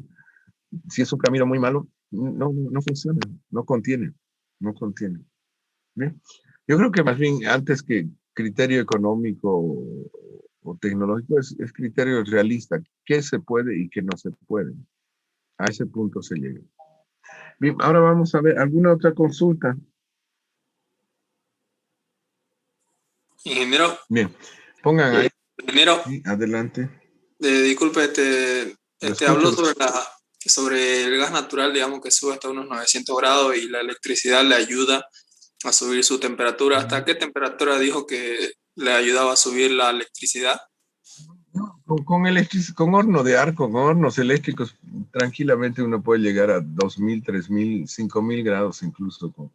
si es un camino muy malo, no funciona, no contiene. ¿Bien? Yo creo que más bien antes que criterio económico o tecnológico es criterio realista, qué se puede y qué no se puede. A ese punto se llega. Bien, ahora vamos a ver alguna otra consulta. Ingeniero, Bien, pongan ahí. ingeniero, Sí, adelante. disculpe, Lo habló escucho. sobre el gas natural, digamos que sube hasta unos 900 grados y la electricidad le ayuda a subir su temperatura. ¿Hasta qué temperatura dijo que le ayudaba a subir la electricidad? No, con horno de arco, con hornos eléctricos, tranquilamente uno puede llegar a 2000, 3000, 5000 grados incluso con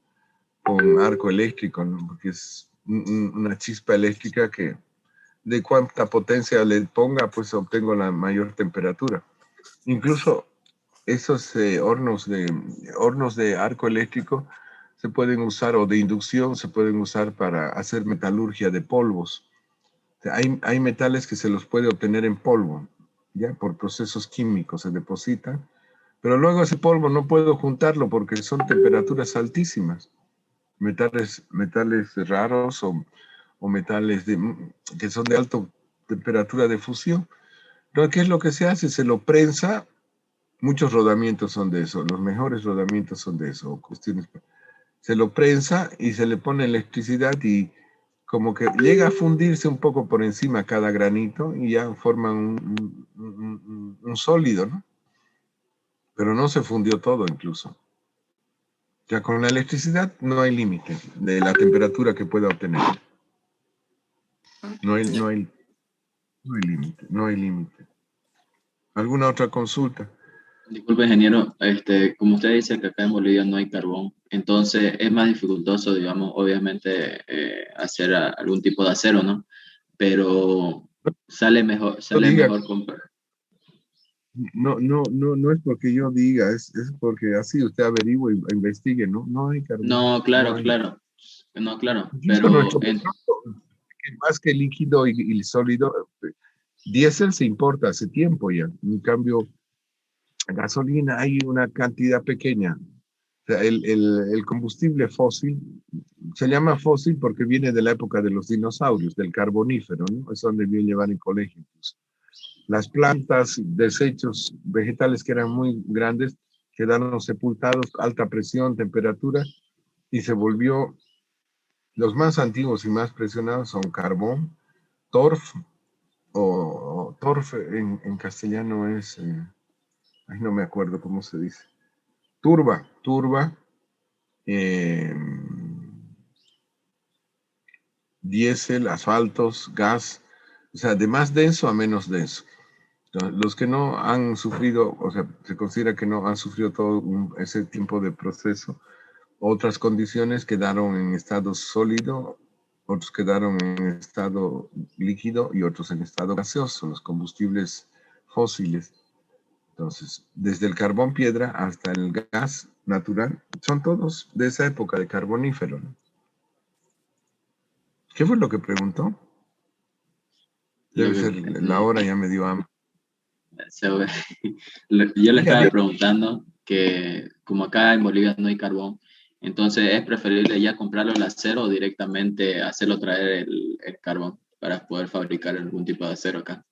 arco eléctrico, ¿no? Porque es una chispa eléctrica que de cuánta potencia le ponga, pues obtengo la mayor temperatura. Incluso esos hornos de arco eléctrico se pueden usar, o de inducción, se pueden usar para hacer metalurgia de polvos. O sea, hay metales que se los puede obtener en polvo, ya por procesos químicos se depositan, pero luego ese polvo no puedo juntarlo porque son temperaturas altísimas. Metales raros o metales que son de alta temperatura de fusión. Entonces, ¿qué es lo que se hace? Se lo prensa. Muchos rodamientos son de eso, los mejores rodamientos son de eso, cuestiones. Se lo prensa y se le pone electricidad y como que llega a fundirse un poco por encima cada granito y ya forman un sólido, ¿no? Pero no se fundió todo incluso. Ya con la electricidad no hay límite de la temperatura que pueda obtener. No hay límite, no hay límite. ¿Alguna otra consulta? Disculpe, ingeniero, como usted dice que acá en Bolivia no hay carbón, entonces es más dificultoso, digamos, obviamente hacer algún tipo de acero, ¿no? Pero sale mejor comprar. No es porque yo diga, es porque así usted averigua e investigue, ¿no? No hay carbón. No, claro, claro. No, claro. Pero más que líquido y sólido, diésel se importa hace tiempo ya. En cambio, gasolina hay una cantidad pequeña. O sea, el combustible fósil se llama fósil porque viene de la época de los dinosaurios, del carbonífero, ¿no? Es donde yo llevar en colegio incluso. Las plantas, desechos vegetales que eran muy grandes, quedaron sepultados, alta presión, temperatura, y se volvió, los más antiguos y más presionados son carbón, torf, o torf en castellano es, no me acuerdo cómo se dice, turba, diésel, asfaltos, gas, o sea, de más denso a menos denso. Los que no han sufrido, o sea, se considera que no han sufrido todo ese tiempo de proceso, otras condiciones quedaron en estado sólido, otros quedaron en estado líquido y otros en estado gaseoso, los combustibles fósiles. Entonces, desde el carbón piedra hasta el gas natural, son todos de esa época de carbonífero, ¿no? ¿Qué fue lo que preguntó? Debe ser la hora, ya me dio hambre. Yo le estaba preguntando que como acá en Bolivia no hay carbón, entonces es preferible ya comprarlo el acero o directamente hacerlo traer el carbón para poder fabricar algún tipo de acero acá.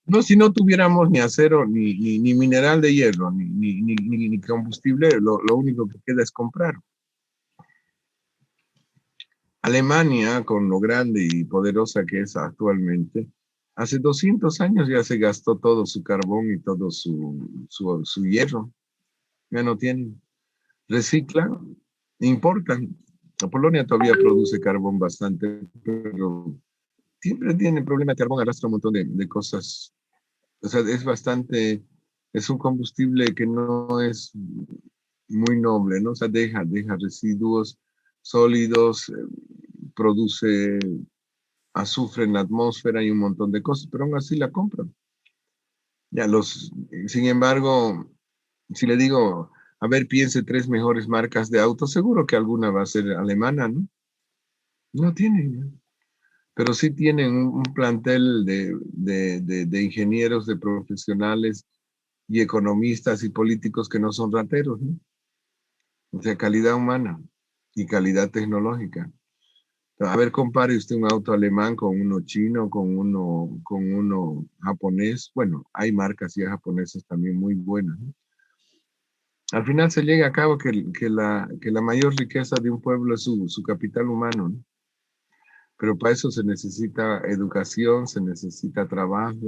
No, si no tuviéramos ni acero, ni mineral de hierro, ni combustible, lo único que queda es comprar. Alemania, con lo grande y poderosa que es actualmente, hace 200 años ya se gastó todo su carbón y todo su hierro. Ya no tienen. Reciclan, importan. La Polonia todavía produce carbón bastante, pero siempre tiene problema de carbón, arrastra un montón de cosas. O sea, es un combustible que no es muy noble, ¿no? O sea, deja residuos sólidos, produce azufre en la atmósfera y un montón de cosas, pero aún así la compran. Sin embargo, si le digo, a ver, piense 3 mejores marcas de autos, seguro que alguna va a ser alemana, ¿no? No tienen, ¿no? Pero sí tienen un plantel de ingenieros, de profesionales y economistas y políticos que no son rateros, ¿no? O sea, calidad humana y calidad tecnológica. A ver, compare usted un auto alemán con uno chino, con uno japonés. Bueno, hay marcas ya japonesas también muy buenas, ¿no? Al final se llega a cabo que la mayor riqueza de un pueblo es su capital humano, ¿no? Pero para eso se necesita educación, se necesita trabajo,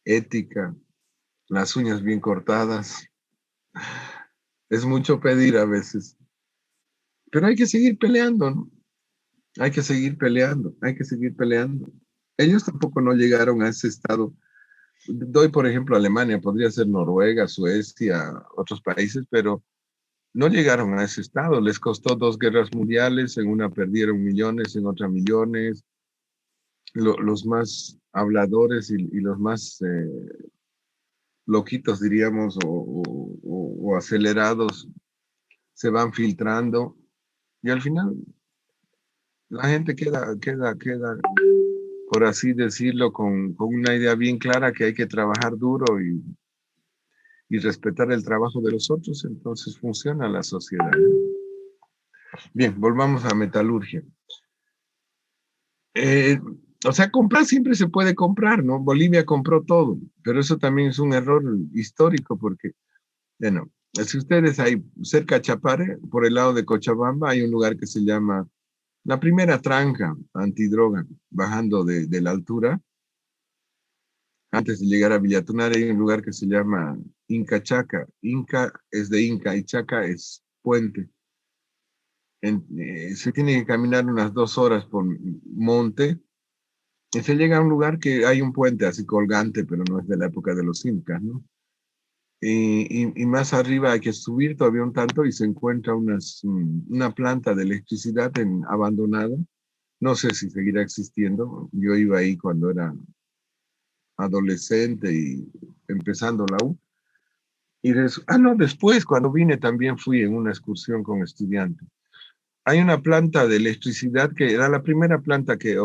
ética, las uñas bien cortadas. Es mucho pedir a veces. Pero hay que seguir peleando, ¿no? Hay que seguir peleando, hay que seguir peleando. Ellos tampoco no llegaron a ese estado. Doy, por ejemplo, Alemania, podría ser Noruega, Suecia, otros países, pero no llegaron a ese estado. Les costó 2 guerras mundiales, en una perdieron millones, en otra millones. Los más habladores y los más loquitos, diríamos, o acelerados, se van filtrando y al final la gente queda, por así decirlo, con una idea bien clara que hay que trabajar duro y respetar el trabajo de los otros, entonces funciona la sociedad. Bien, volvamos a metalurgia. O sea, comprar siempre se puede comprar, ¿no? Bolivia compró todo, pero eso también es un error histórico porque, bueno, si ustedes hay cerca de Chapare, por el lado de Cochabamba, hay un lugar que se llama la primera tranca antidroga, bajando de la altura. Antes de llegar a Villatunare hay un lugar que se llama Inca Chaca. Inca es de Inca y Chaca es puente. Se tiene que caminar unas 2 horas por monte y se llega a un lugar que hay un puente así colgante, pero no es de la época de los incas, ¿no? Y más arriba hay que subir todavía un tanto y se encuentra una planta de electricidad abandonada. No sé si seguirá existiendo. Yo iba ahí cuando era adolescente y empezando la U. No, después, cuando vine también fui en una excursión con estudiantes. Hay una planta de electricidad que era la primera planta que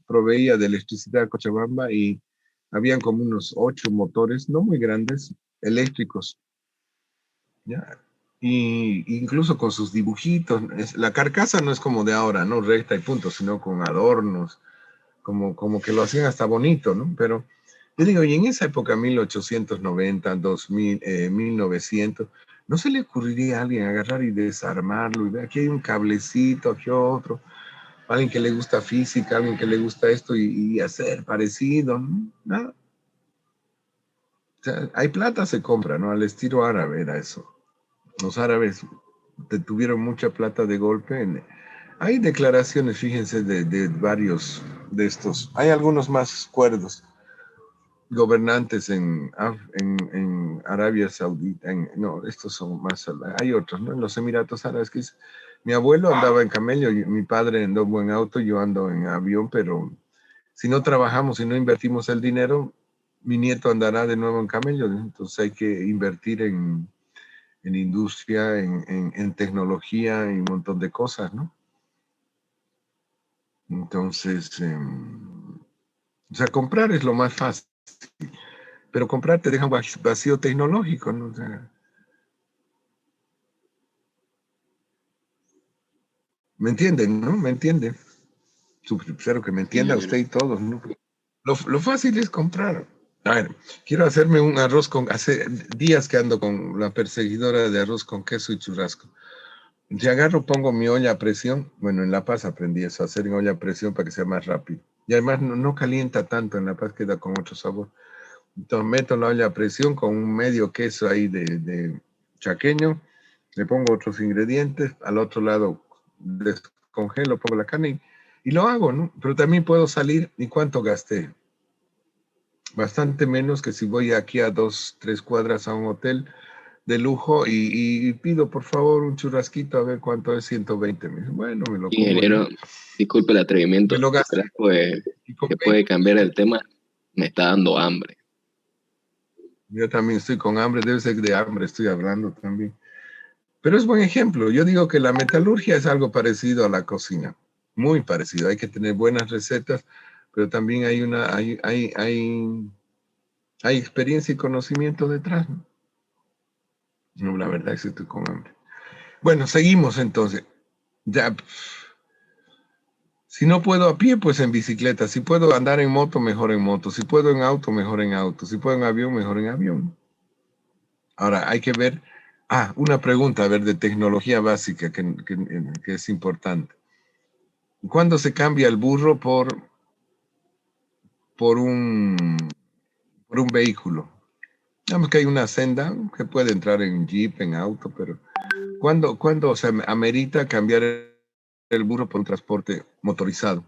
proveía de electricidad a Cochabamba y habían como unos 8 motores, no muy grandes, eléctricos. ¿Ya? Y incluso con sus dibujitos. La carcasa no es como de ahora, no recta y punto, sino con adornos, como que lo hacían hasta bonito, ¿no? Pero yo digo, y en esa época, 1890, 2000, 1900, ¿no se le ocurriría a alguien agarrar y desarmarlo? Y ver, aquí hay un cablecito, aquí otro, alguien que le gusta física, alguien que le gusta esto y hacer parecido, ¿no? Nada. O sea, hay plata, se compra, ¿no? Al estilo árabe era eso. Los árabes tuvieron mucha plata de golpe. Hay declaraciones, fíjense, de varios de estos. Hay algunos más cuerdos gobernantes en Arabia Saudita, no, estos son más, hay otros, ¿no? En los Emiratos Árabes, que mi abuelo andaba en camello, mi padre andó en auto, yo ando en avión, pero si no trabajamos y no invertimos el dinero, mi nieto andará de nuevo en camello, ¿no? Entonces hay que invertir en industria, en tecnología y un montón de cosas, ¿no? Entonces, o sea, comprar es lo más fácil. Pero comprar te deja un vacío tecnológico, ¿no? O sea, ¿me entienden, no? ¿Me entienden? Espero que me entienda usted y todos, ¿no? Lo fácil es comprar. A ver, quiero hacerme un arroz hace días que ando con la perseguidora de arroz con queso y churrasco. Si agarro, pongo mi olla a presión. Bueno, en La Paz aprendí eso, hacer en olla a presión para que sea más rápido. Y además no calienta tanto, en La Paz queda con otro sabor. Entonces meto la olla a presión con un medio queso ahí de chaqueño, le pongo otros ingredientes, al otro lado descongelo, pongo la carne y lo hago, ¿no? Pero también puedo salir, ¿y cuánto gasté? Bastante menos que si voy aquí a 2, 3 cuadras a un hotel de lujo y pido por favor un churrasquito a ver cuánto es 120. Bueno, me lo como. Ingeniero, disculpe el atrevimiento, Me lo gasto. Que puede cambiar el tema, me está dando hambre. Yo también estoy con hambre, debe ser de hambre, estoy hablando también. Pero es buen ejemplo. Yo digo que la metalurgia es algo parecido a la cocina, muy parecido. Hay que tener buenas recetas, pero también hay experiencia y conocimiento detrás, ¿no? No, la verdad es que estoy con hambre. Bueno, seguimos entonces. Ya, si no puedo a pie, pues en bicicleta. Si puedo andar en moto, mejor en moto. Si puedo en auto, mejor en auto. Si puedo en avión, mejor en avión. Ahora, hay que ver, una pregunta, a ver, de tecnología básica que es importante. ¿Cuándo se cambia el burro por un vehículo? Digamos que hay una senda que puede entrar en jeep, en auto, pero ¿cuándo se amerita cambiar el burro por un transporte motorizado?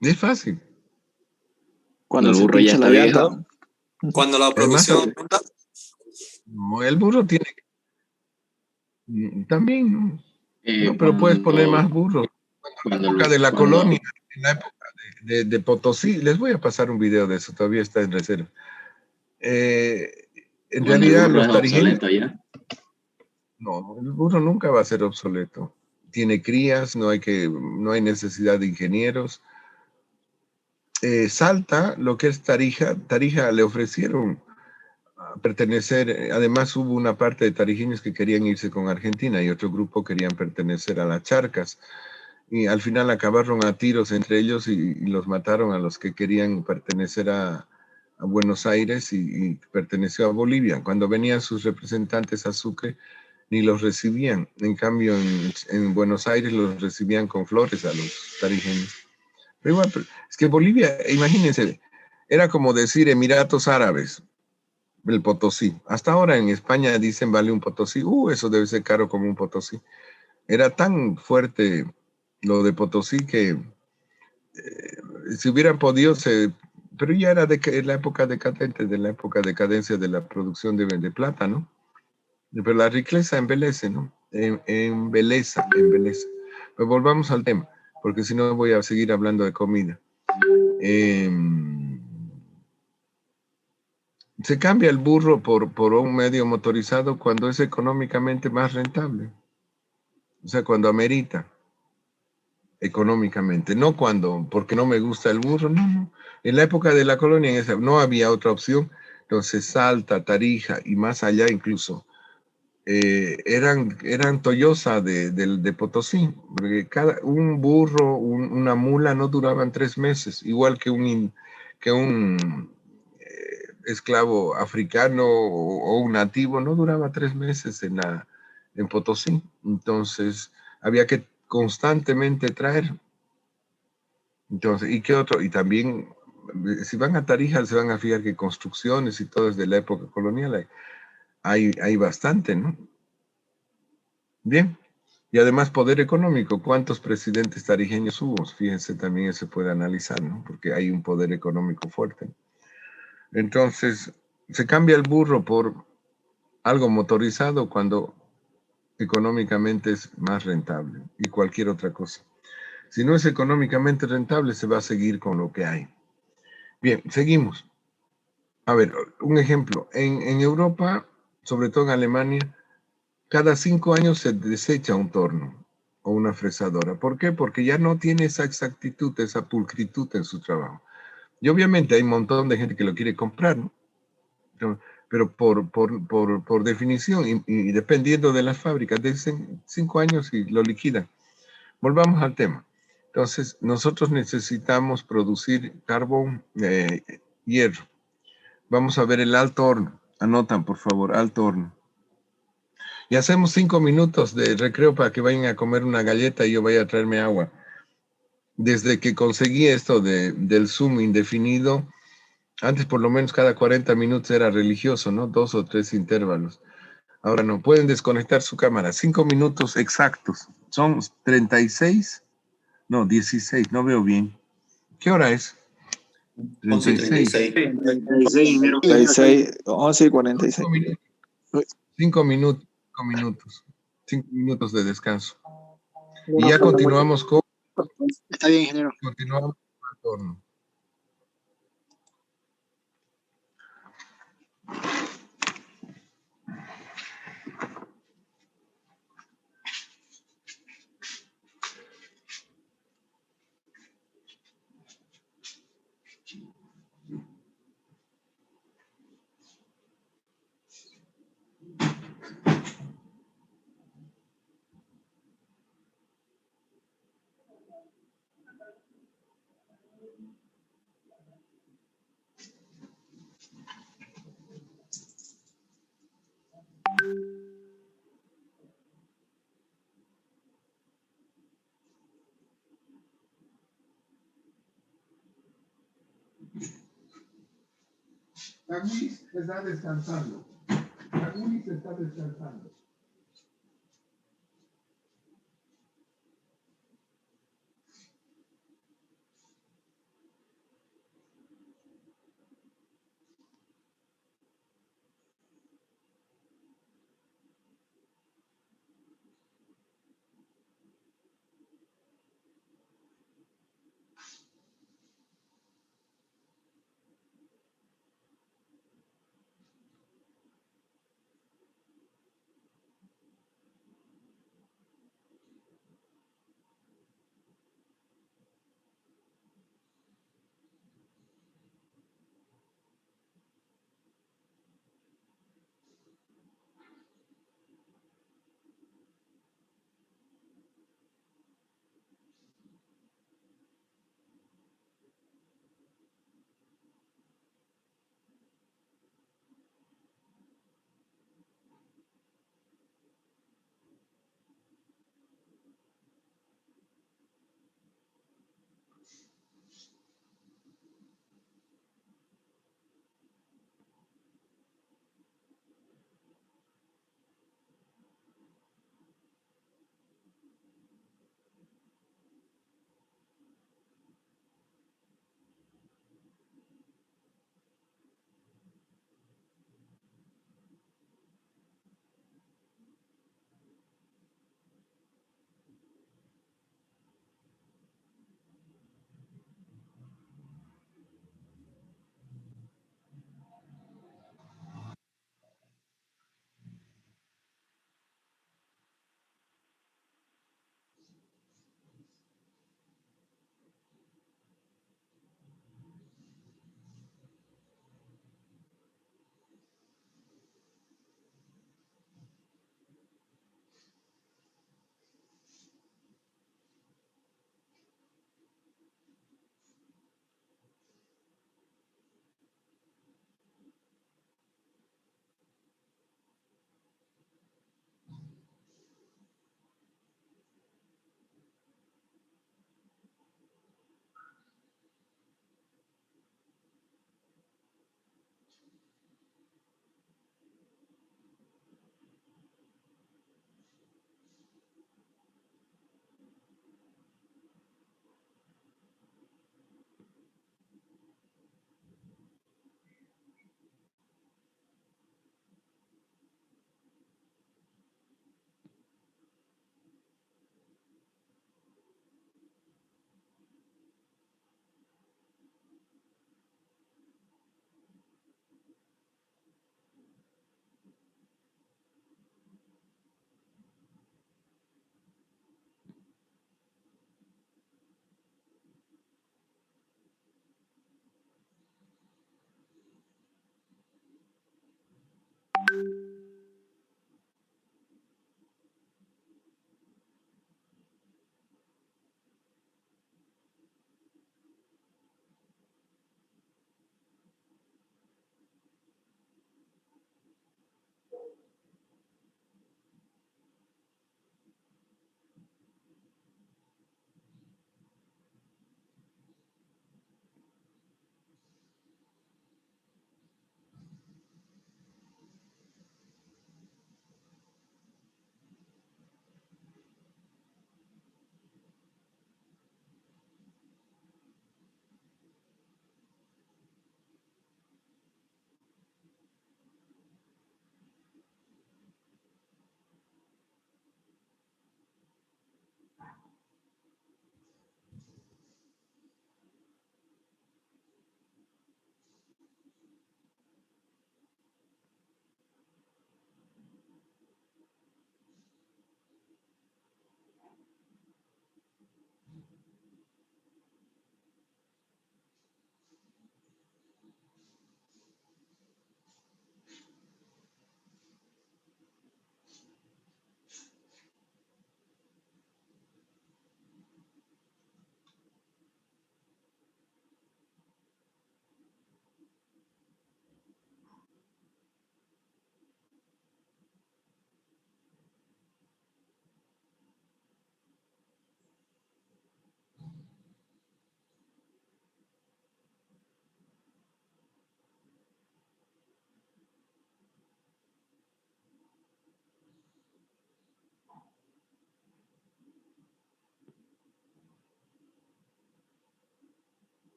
Es fácil. Cuando El se burro ya pincha la está llanta. viejo. Cuando la Es más, producción aumenta, no, el burro tiene también, ¿no? No, pero puedes poner más Cuando, burros. En la cuando, época de la cuando, colonia, en la época de Potosí, les voy a pasar un video de eso, todavía está en reserva. En cuando el realidad, burro los es tarijeños, obsoleto ya. no, el burro nunca va a ser obsoleto. Tiene crías, no hay necesidad de ingenieros. Salta, lo que es Tarija le ofrecieron pertenecer, además hubo una parte de tarijeños que querían irse con Argentina y otro grupo querían pertenecer a las Charcas. Y al final acabaron a tiros entre ellos y los mataron a los que querían pertenecer a Buenos Aires y perteneció a Bolivia. Cuando venían sus representantes a Sucre, ni los recibían. En cambio, en Buenos Aires los recibían con flores a los tarijeños. Pero igual, es que Bolivia, imagínense, era como decir Emiratos Árabes, el Potosí. Hasta ahora en España dicen vale un Potosí. Eso debe ser caro como un Potosí. Era tan fuerte lo de Potosí que si hubieran podido, pero ya era de la época decadente, de la época decadencia de la producción de plata, ¿no? Pero la riqueza embelece, ¿no? Embeleza. Pero volvamos al tema, porque si no voy a seguir hablando de comida. Se cambia el burro por un medio motorizado cuando es económicamente más rentable. O sea, cuando amerita económicamente, no porque no me gusta el burro, no. En la época de la colonia no había otra opción, entonces Salta, Tarija y más allá incluso, eran Toyosa de Potosí, porque un burro, una mula no duraban 3 meses, igual que un esclavo africano o un nativo, no duraba 3 meses en Potosí, entonces había que constantemente traer. Entonces, ¿y qué otro? Y también, si van a Tarija, se van a fijar que construcciones y todo desde la época colonial hay bastante, ¿no? Bien. Y además poder económico. ¿Cuántos presidentes tarijeños hubo? Fíjense, también se puede analizar, ¿no? Porque hay un poder económico fuerte. Entonces, se cambia el burro por algo motorizado cuando económicamente es más rentable y cualquier otra cosa. Si no es económicamente rentable, se va a seguir con lo que hay. Bien, seguimos. A ver, un ejemplo. En Europa, sobre todo en Alemania, cada 5 años se desecha un torno o una fresadora. ¿Por qué? Porque ya no tiene esa exactitud, esa pulcritud en su trabajo. Y obviamente hay un montón de gente que lo quiere comprar, ¿no? Pero por definición y dependiendo de las fábricas, dicen 5 años y lo liquidan. Volvamos al tema. Entonces, nosotros necesitamos producir carbón, hierro. Vamos a ver el alto horno. Anotan, por favor, alto horno. Y hacemos 5 minutos de recreo para que vayan a comer una galleta y yo vaya a traerme agua. Desde que conseguí esto del Zoom indefinido, antes por lo menos cada 40 minutos era religioso, ¿no? 2 o 3 intervalos. Ahora no, pueden desconectar su cámara. 5 minutos exactos. Son 36, no, 16, no veo bien. ¿Qué hora es? 36. 36, ingeniero. 36, 11 y 46. 5 minutos. 5 minutos de descanso. Y ya continuamos con... Está bien, ingeniero. Continuamos con el torno. Luis está descansando. Ulises está descansando.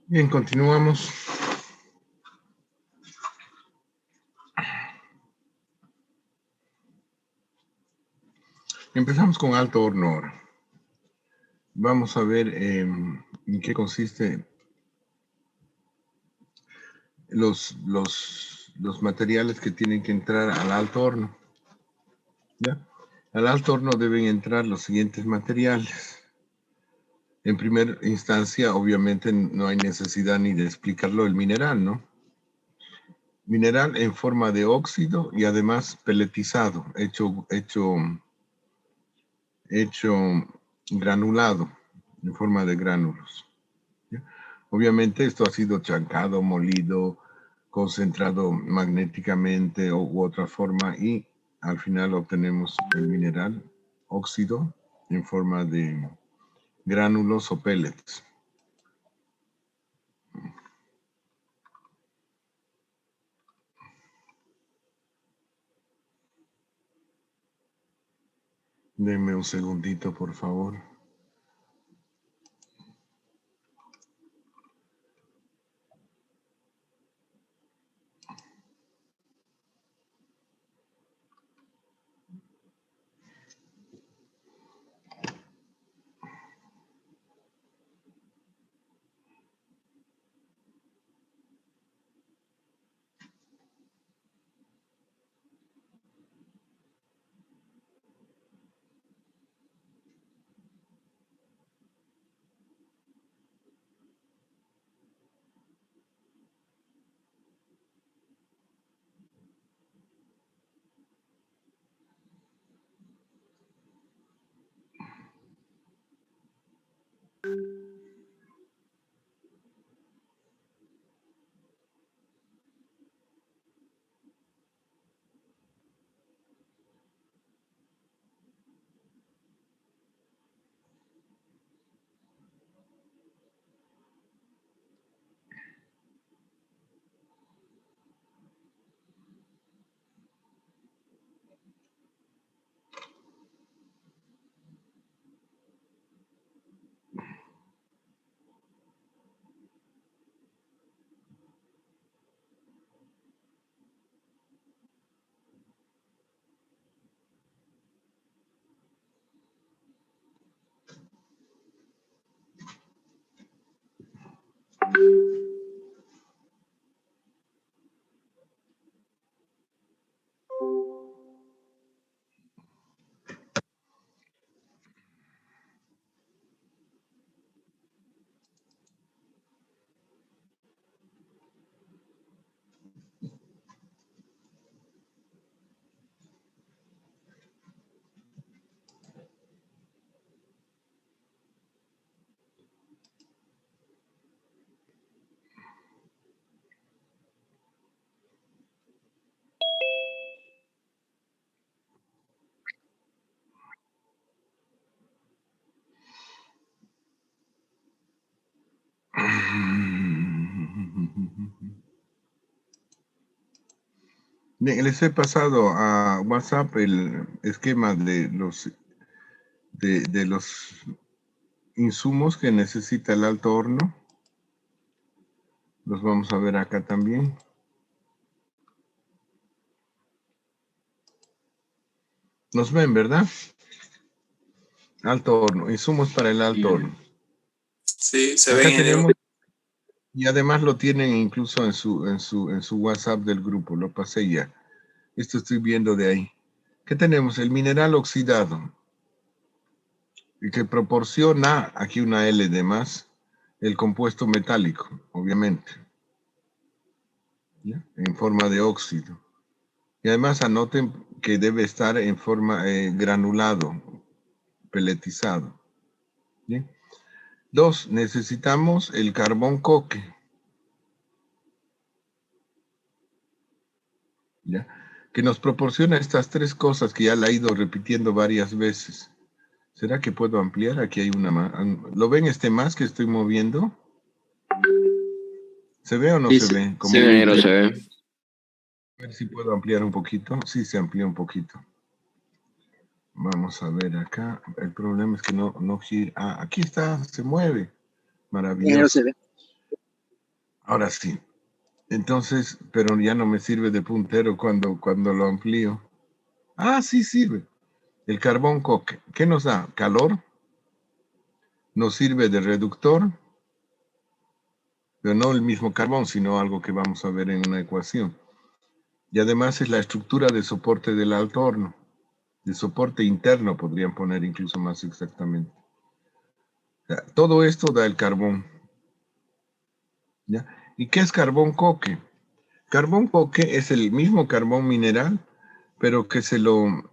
Bien, continuamos. Empezamos con alto horno ahora. Vamos a ver en qué consiste los materiales que tienen que entrar al alto horno. ¿Ya? Al alto horno deben entrar los siguientes materiales. En primera instancia, obviamente, no hay necesidad ni de explicarlo, el mineral, ¿no? Mineral en forma de óxido y además peletizado, hecho granulado, en forma de gránulos. ¿Ya? Obviamente esto ha sido chancado, molido, concentrado magnéticamente u otra forma y al final obtenemos el mineral óxido en forma de gránulos o pellets. Denme un segundito, por favor. Bien, les he pasado a WhatsApp el esquema de los insumos que necesita el alto horno. Los vamos a ver acá también. ¿Nos ven, verdad? Alto horno, insumos para el alto horno. Sí, se Acá ve, ingeniero. tenemos, y además lo tienen incluso en su WhatsApp del grupo, lo pasé ya. Esto estoy viendo de ahí. ¿Qué tenemos? El mineral oxidado, que proporciona, aquí una L de más, el compuesto metálico, obviamente, ¿ya? En forma de óxido. Y además anoten que debe estar en forma granulado, peletizado. ¿Bien? 2, necesitamos el carbón coque. ¿Ya? Que nos proporciona estas tres cosas que ya la he ido repitiendo varias veces. ¿Será que puedo ampliar? Aquí hay una más. ¿Lo ven este más que estoy moviendo? ¿Se ve o no Sí, se ve? sí, ingeniero, se ve. A ver si puedo ampliar un poquito. Sí, se amplía un poquito. Vamos a ver acá. El problema es que no gira. Ah, aquí está, se mueve. Ingeniero, Maravilloso. se ve. Ahora sí. Entonces, pero ya no me sirve de puntero cuando lo amplío. Ah, sí sirve. El carbón coque. ¿Qué nos da? Calor. Nos sirve de reductor, pero no el mismo carbón, sino algo que vamos a ver en una ecuación. Y además es la estructura de soporte del alto horno. De soporte interno podrían poner incluso más exactamente. O sea, todo esto da el carbón. ¿Ya? ¿Y qué es carbón coque? Carbón coque es el mismo carbón mineral, pero que se lo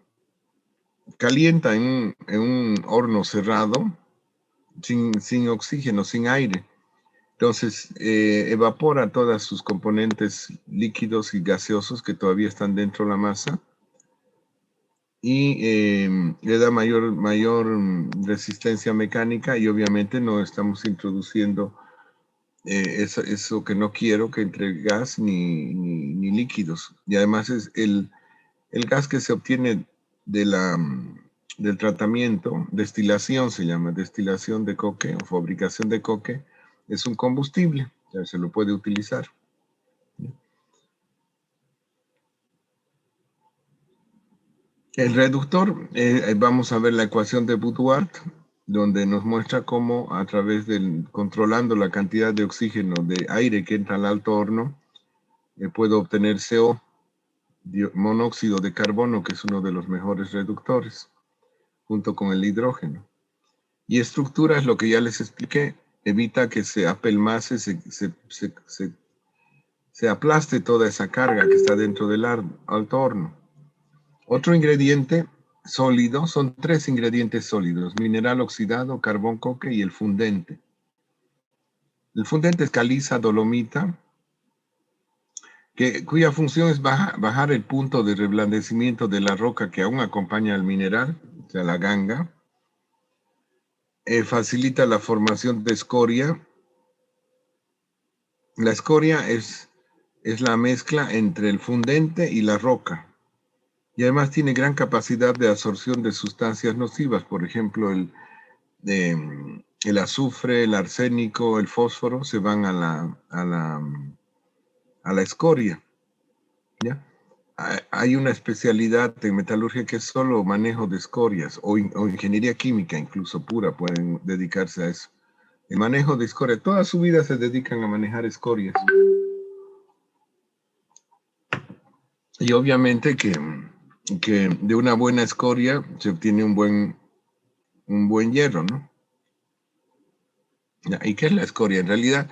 calienta en un horno cerrado, sin oxígeno, sin aire. Entonces, evapora todas sus componentes líquidos y gaseosos que todavía están dentro de la masa y le da mayor resistencia mecánica y obviamente no estamos introduciendo eso que no quiero, que entre gas ni líquidos. Y además es el gas que se obtiene del tratamiento, destilación se llama, destilación de coque o fabricación de coque, es un combustible, ya se lo puede utilizar. El reductor, vamos a ver la ecuación de Boudouard, donde nos muestra cómo a través controlando la cantidad de oxígeno, de aire que entra al alto horno, puedo obtener CO, monóxido de carbono, que es uno de los mejores reductores, junto con el hidrógeno. Y estructura es lo que ya les expliqué, evita que se apelmace, se aplaste toda esa carga que está dentro del alto horno. Otro ingrediente sólido, son 3 ingredientes sólidos, mineral oxidado, carbón coque y el fundente. El fundente es caliza, dolomita, cuya función es bajar el punto de reblandecimiento de la roca que aún acompaña al mineral, o sea, la ganga. Facilita la formación de escoria. La escoria es la mezcla entre el fundente y la roca. Y además tiene gran capacidad de absorción de sustancias nocivas, por ejemplo, el azufre, el arsénico, el fósforo, se van a la escoria. ¿Ya? Hay una especialidad en metalurgia que es solo manejo de escorias, o ingeniería química incluso pura, pueden dedicarse a eso. El manejo de escoria, toda su vida se dedican a manejar escorias. Y obviamente que de una buena escoria se obtiene un buen hierro, ¿no? ¿Y qué es la escoria? En realidad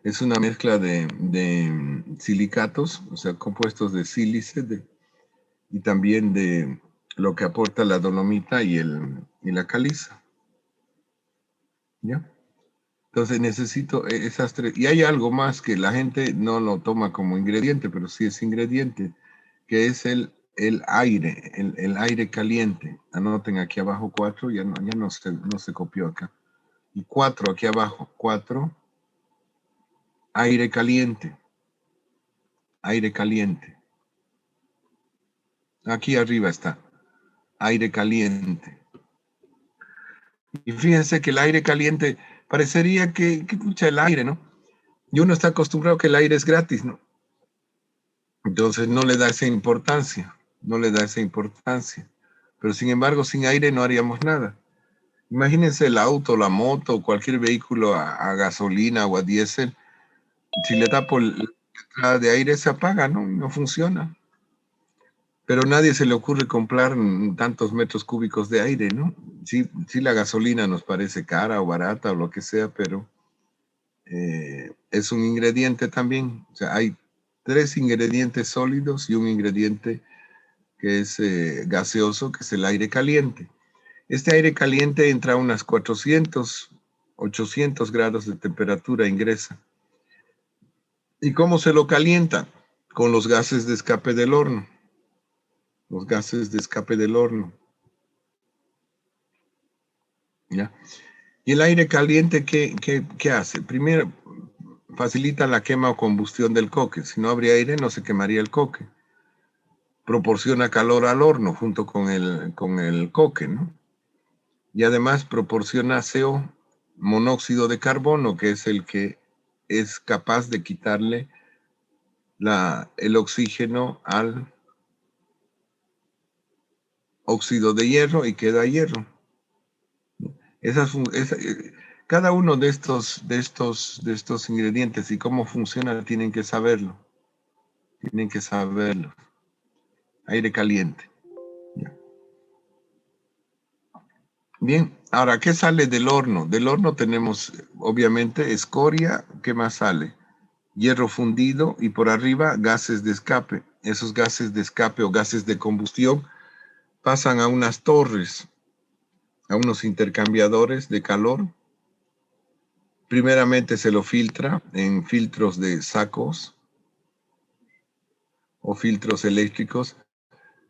es una mezcla de silicatos, o sea, compuestos de sílice y también de lo que aporta la dolomita y la caliza. ¿Ya? Entonces necesito esas 3. Y hay algo más que la gente no lo toma como ingrediente, pero sí es ingrediente, que es el aire, el aire caliente. Anoten aquí abajo 4, ya no se copió acá. Y 4 aquí abajo, 4, aire caliente. Aire caliente. Aquí arriba está, aire caliente. Y fíjense que el aire caliente parecería que pucha el aire, ¿no? Y uno está acostumbrado que el aire es gratis, ¿no? Entonces no le da esa importancia, Pero sin embargo, sin aire no haríamos nada. Imagínense el auto, la moto, cualquier vehículo a gasolina o a diésel, si le da por la entrada de aire se apaga, ¿no? No funciona. Pero a nadie se le ocurre comprar tantos metros cúbicos de aire, ¿no? Sí, la gasolina nos parece cara o barata o lo que sea, pero es un ingrediente también. O sea, hay 3 ingredientes sólidos y un ingrediente que es gaseoso, que es el aire caliente. Este aire caliente entra a unas 400, 800 grados de temperatura, ingresa. ¿Y cómo se lo calienta? Con los gases de escape del horno. Los gases de escape del horno. ¿Ya? Y el aire caliente, ¿qué hace? Primero, facilita la quema o combustión del coque. Si no habría aire, no se quemaría el coque. Proporciona calor al horno junto con el coque, ¿no? Y además proporciona CO, monóxido de carbono, que es el que es capaz de quitarle el oxígeno al óxido de hierro y queda hierro. Cada uno de estos ingredientes y cómo funciona tienen que saberlo. Tienen que saberlo. Aire caliente. Bien, ahora, ¿qué sale del horno? Del horno tenemos, obviamente, escoria. ¿Qué más sale? Hierro fundido y por arriba gases de escape. Esos gases de escape o gases de combustión pasan a unas torres, a unos intercambiadores de calor. Primeramente se lo filtra en filtros de sacos o filtros eléctricos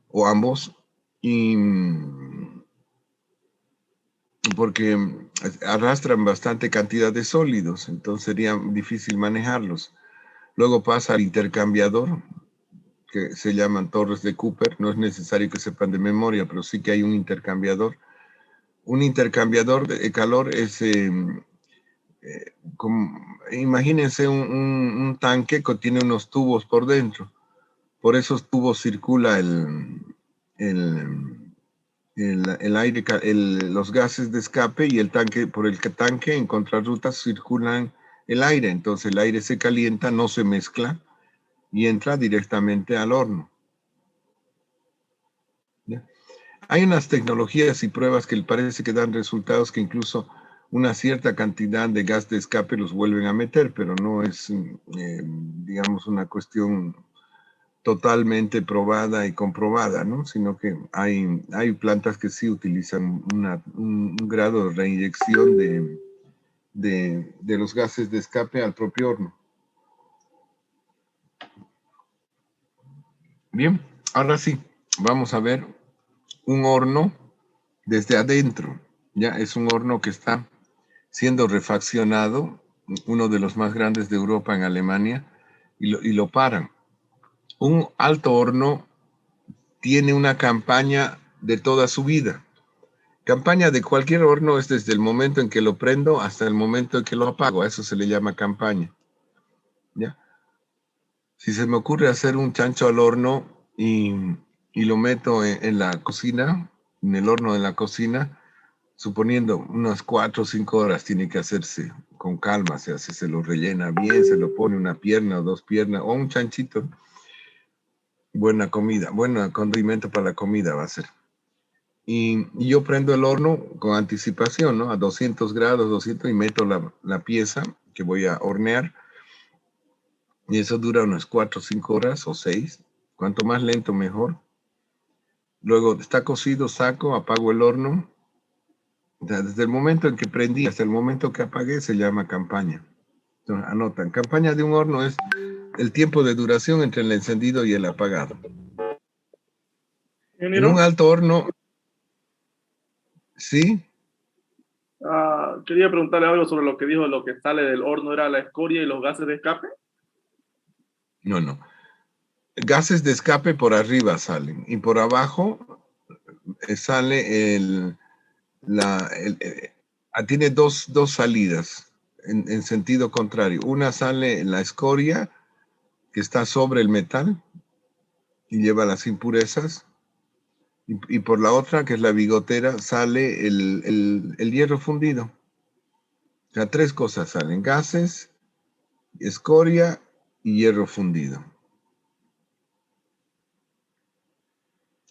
o ambos, y porque arrastran bastante cantidad de sólidos, entonces sería difícil manejarlos. Luego pasa al intercambiador, que se llaman torres de Cooper. No es necesario que sepan de memoria, pero sí que hay un intercambiador. Un intercambiador de calor es, imagínense un tanque que tiene unos tubos por dentro. Por esos tubos circula el aire, los gases de escape, y el tanque, por el tanque en contrarrutas circulan el aire. Entonces el aire se calienta, no se mezcla y entra directamente al horno. ¿Ya? Hay unas tecnologías y pruebas que parece que dan resultados que incluso una cierta cantidad de gas de escape los vuelven a meter, pero no es, digamos, una cuestión totalmente probada y comprobada, ¿no? Sino que hay plantas que sí utilizan un grado de reinyección de los gases de escape al propio horno. Bien, ahora sí, vamos a ver un horno desde adentro. Ya es un horno que está siendo refaccionado, uno de los más grandes de Europa, en Alemania, y lo paran. Un alto horno tiene una campaña de toda su vida. Campaña de cualquier horno es desde el momento en que lo prendo hasta el momento en que lo apago. A eso se le llama campaña. ¿Ya? Si se me ocurre hacer un chancho al horno y lo meto en la cocina, en el horno de la cocina, suponiendo unas 4 o 5 horas, tiene que hacerse con calma. Se lo rellena bien, se lo pone una pierna o 2 piernas o un chanchito. Buena comida, buen condimento para la comida va a ser. Y yo prendo el horno con anticipación, ¿no? A 200 grados, 200, y meto la pieza que voy a hornear. Y eso dura unas 4 o 5 horas o 6. Cuanto más lento, mejor. Luego está cocido, saco, apago el horno. O sea, desde el momento en que prendí hasta el momento que apagué se llama campaña. Entonces, anotan, campaña de un horno es el tiempo de duración entre el encendido y el apagado. En un alto horno, ¿sí? Quería preguntarle algo sobre lo que dijo, lo que sale del horno era la escoria y los gases de escape. No. Gases de escape por arriba salen y por abajo sale tiene dos salidas en sentido contrario. Una sale la escoria que está sobre el metal y lleva las impurezas, y por la otra, que es la bigotera, sale el hierro fundido. O sea, 3 cosas salen: gases, escoria y hierro fundido.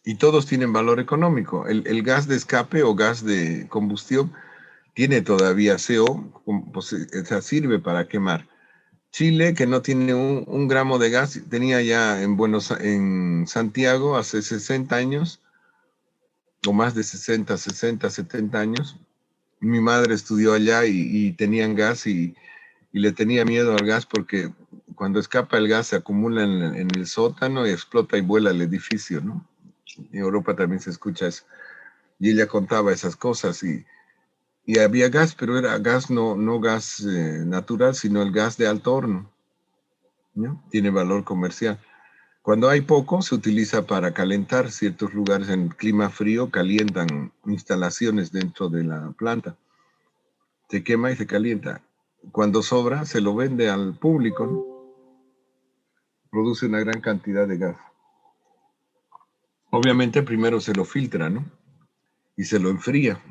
Y todos tienen valor económico. El gas de escape o gas de combustión tiene todavía CO, o sea, sirve para quemar. Chile, que no tiene un gramo de gas, tenía ya en Santiago hace 60 años, o más de 60, 70 años. Mi madre estudió allá y tenían gas, y le tenía miedo al gas porque cuando escapa el gas se acumula en el sótano y explota y vuela el edificio, ¿no? En Europa también se escucha eso. Y ella contaba esas cosas, y había gas, pero era gas, no gas natural, sino el gas de alto horno, ¿no? Tiene valor comercial. Cuando hay poco, se utiliza para calentar. Ciertos lugares en clima frío calientan instalaciones dentro de la planta. Se quema y se calienta. cuando sobra, se lo vende al público, ¿no? Produce una gran cantidad de gas. Obviamente primero se lo filtra, ¿no? Y se lo enfría.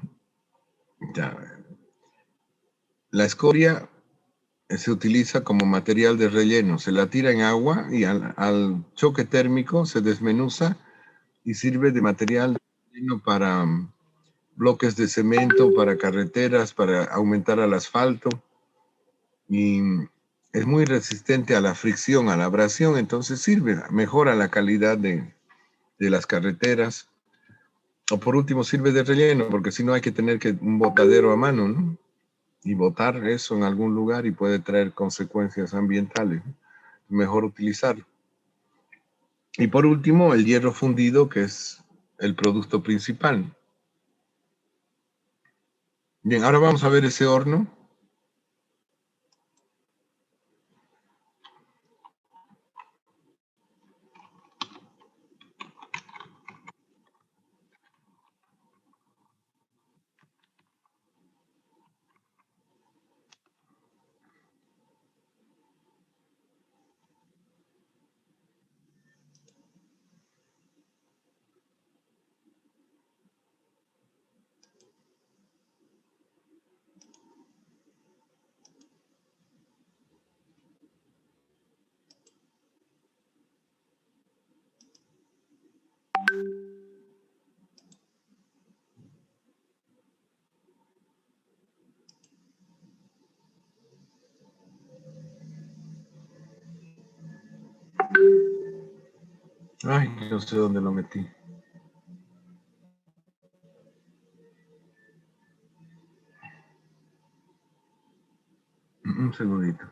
Ya. La escoria se utiliza como material de relleno. Se la tira en agua y al choque térmico se desmenuza y sirve de material de relleno para bloques de cemento, para carreteras, para aumentar el asfalto. Y es muy resistente a la fricción, a la abrasión, entonces sirve, mejora la calidad de las carreteras. O por último sirve de relleno, porque si no hay que tener un botadero a mano, ¿no? Y botar eso en algún lugar y puede traer consecuencias ambientales, ¿no? Mejor utilizarlo. Y por último, el hierro fundido, que es el producto principal. Bien, ahora vamos a ver ese horno. Ay, no sé dónde lo metí. Un segundito.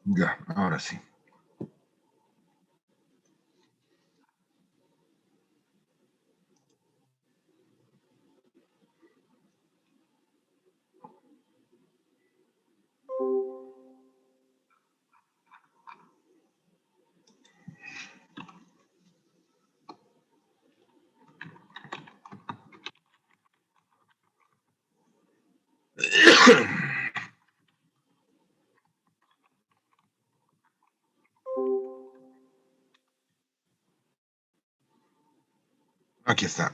Ya, ahora sí. Aquí está.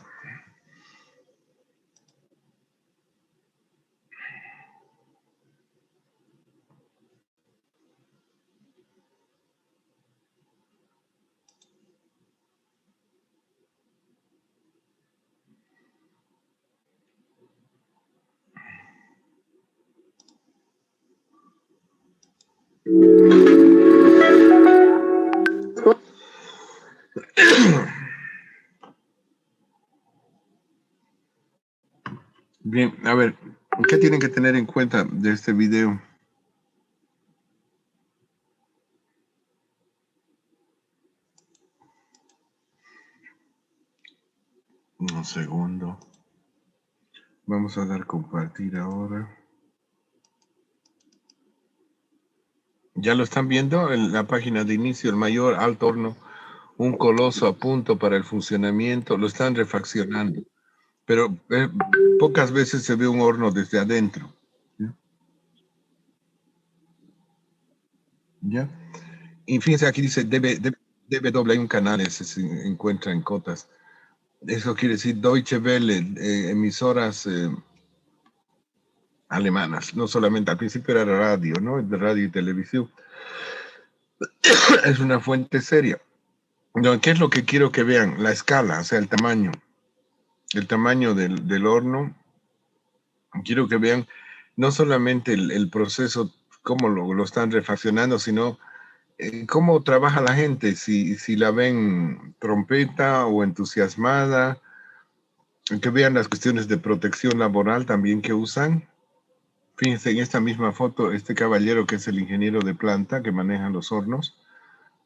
Bien, a ver, ¿qué tienen que tener en cuenta de este video? Un segundo. Vamos a dar compartir ahora. ¿Ya lo están viendo en la página de inicio? El mayor alto horno, un coloso a punto para el funcionamiento. Lo están refaccionando. Pero pocas veces se ve un horno desde adentro. ¿Ya? Y fíjense, aquí dice DW, hay un canal, ese se encuentra en cotas. Eso quiere decir Deutsche Welle, emisoras alemanas. No solamente, al principio era radio, ¿no? De radio y televisión. Es una fuente seria. No, ¿qué es lo que quiero que vean? La escala, o sea, el tamaño del horno. Quiero que vean no solamente el proceso, cómo lo están refaccionando, sino cómo trabaja la gente, si la ven trompeta o entusiasmada, que vean las cuestiones de protección laboral también que usan. Fíjense en esta misma foto, este caballero que es el ingeniero de planta que maneja los hornos,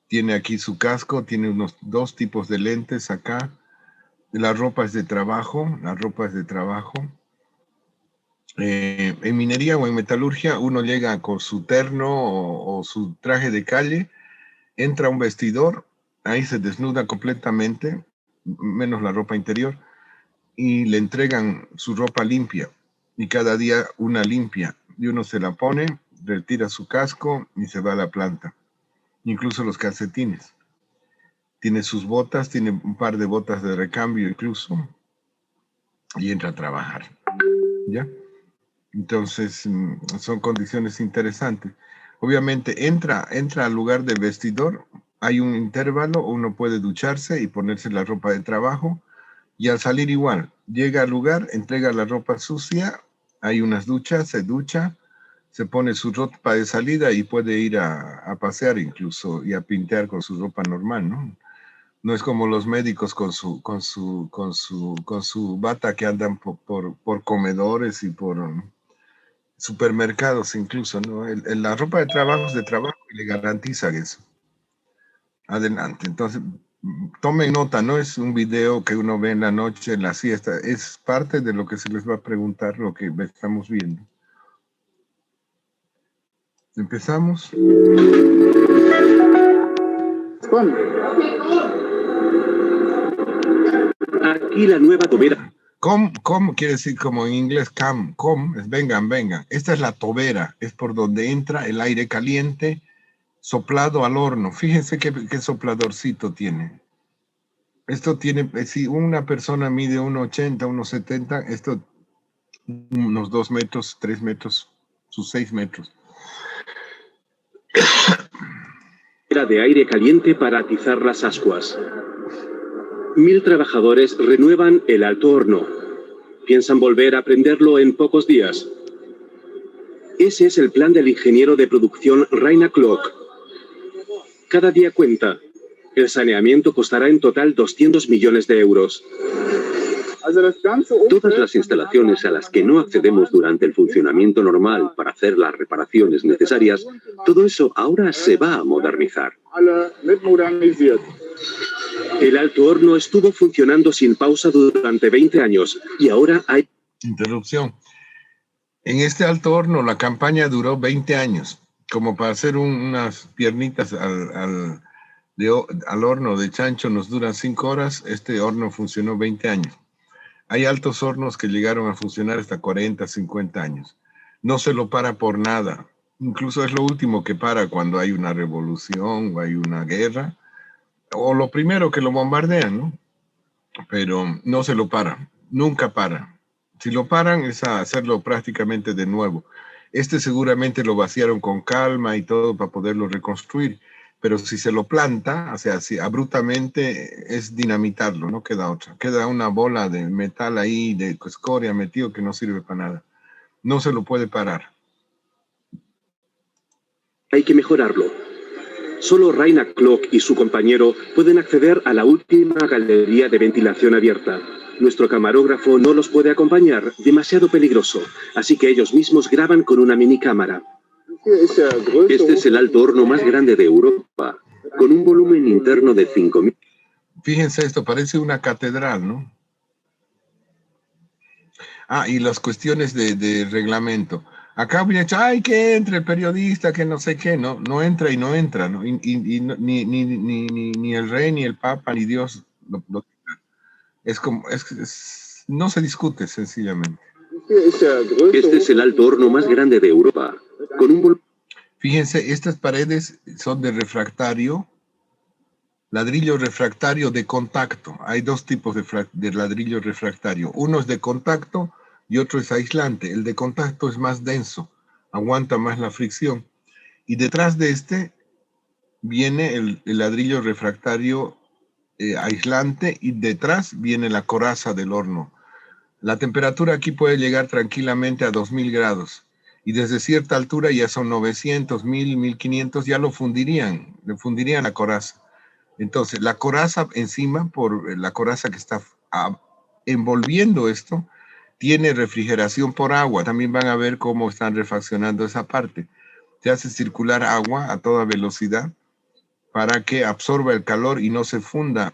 tiene aquí su casco, tiene unos 2 tipos de lentes acá, la ropa es de trabajo, en minería o en metalurgia uno llega con su terno o su traje de calle, entra a un vestidor, ahí se desnuda completamente, menos la ropa interior, y le entregan su ropa limpia, y cada día una limpia, y uno se la pone, retira su casco y se va a la planta, incluso los calcetines. Tiene sus botas, tiene un par de botas de recambio incluso, y entra a trabajar, ¿ya? Entonces, son condiciones interesantes. Obviamente, entra al lugar de vestidor, hay un intervalo, uno puede ducharse y ponerse la ropa de trabajo, y al salir igual, llega al lugar, entrega la ropa sucia, hay unas duchas, se ducha, se pone su ropa de salida y puede ir a pasear incluso y a pintar con su ropa normal, ¿no? No es como los médicos con su bata que andan por comedores y por supermercados incluso, ¿no? La ropa de trabajo es de trabajo y le garantizan eso. Adelante. Entonces, tomen nota, no es un video que uno ve en la noche, en la siesta, es parte de lo que se les va a preguntar, lo que estamos viendo. ¿Empezamos? Aquí la nueva tobera. Com quiere decir como en inglés, vengan. Esta es la tobera, es por donde entra el aire caliente soplado al horno. Fíjense qué sopladorcito tiene. Esto tiene, si una persona mide 1,80, 1,70, esto unos 2 metros, 3 metros, sus 6 metros. Era de aire caliente para atizar las ascuas. 1000 trabajadores renuevan el alto horno. Piensan volver a prenderlo en pocos días. Ese es el plan del ingeniero de producción Rainer Klock. Cada día cuenta. El saneamiento costará en total 200 millones de euros. Todas las instalaciones a las que no accedemos durante el funcionamiento normal para hacer las reparaciones necesarias, todo eso ahora se va a modernizar. El alto horno estuvo funcionando sin pausa durante 20 años y ahora hay... Interrupción. En este alto horno la campaña duró 20 años, como para hacer unas piernitas al horno de chancho nos duran 5 horas, este horno funcionó 20 años. Hay altos hornos que llegaron a funcionar hasta 40, 50 años. No se lo para por nada. Incluso es lo último que para cuando hay una revolución o hay una guerra. O lo primero que lo bombardean, ¿no? Pero no se lo para. Nunca para. Si lo paran es a hacerlo prácticamente de nuevo. Este seguramente lo vaciaron con calma y todo para poderlo reconstruir. Pero si se lo planta, o sea, si abruptamente es dinamitarlo, no queda otra. Queda una bola de metal ahí, de escoria metido que no sirve para nada. No se lo puede parar. Hay que mejorarlo. Solo Rainer Klock y su compañero pueden acceder a la última galería de ventilación abierta. Nuestro camarógrafo no los puede acompañar, demasiado peligroso, así que ellos mismos graban con una minicámara. Este es el alto horno más grande de Europa, con un volumen interno de 5.000. Fíjense esto, parece una catedral, ¿no? Ah, y las cuestiones de reglamento. Acá hubiera dicho, ay, que entre el periodista, que no sé qué, no entra, ¿no? Ni el rey, ni el papa, ni Dios. Es como, no se discute sencillamente. Este es el alto horno más grande de Europa, con un volumen... Fíjense, estas paredes son de refractario, ladrillo refractario de contacto. Hay 2 tipos de ladrillo refractario. Uno es de contacto y otro es aislante. El de contacto es más denso, aguanta más la fricción. Y detrás de este viene el ladrillo refractario aislante y detrás viene la coraza del horno. La temperatura aquí puede llegar tranquilamente a 2000 grados y desde cierta altura ya son 900, 1000, 1500, ya le fundirían la coraza. Entonces, la coraza encima, por la coraza que está envolviendo esto, tiene refrigeración por agua. También van a ver cómo están refaccionando esa parte. Se hace circular agua a toda velocidad para que absorba el calor y no se funda.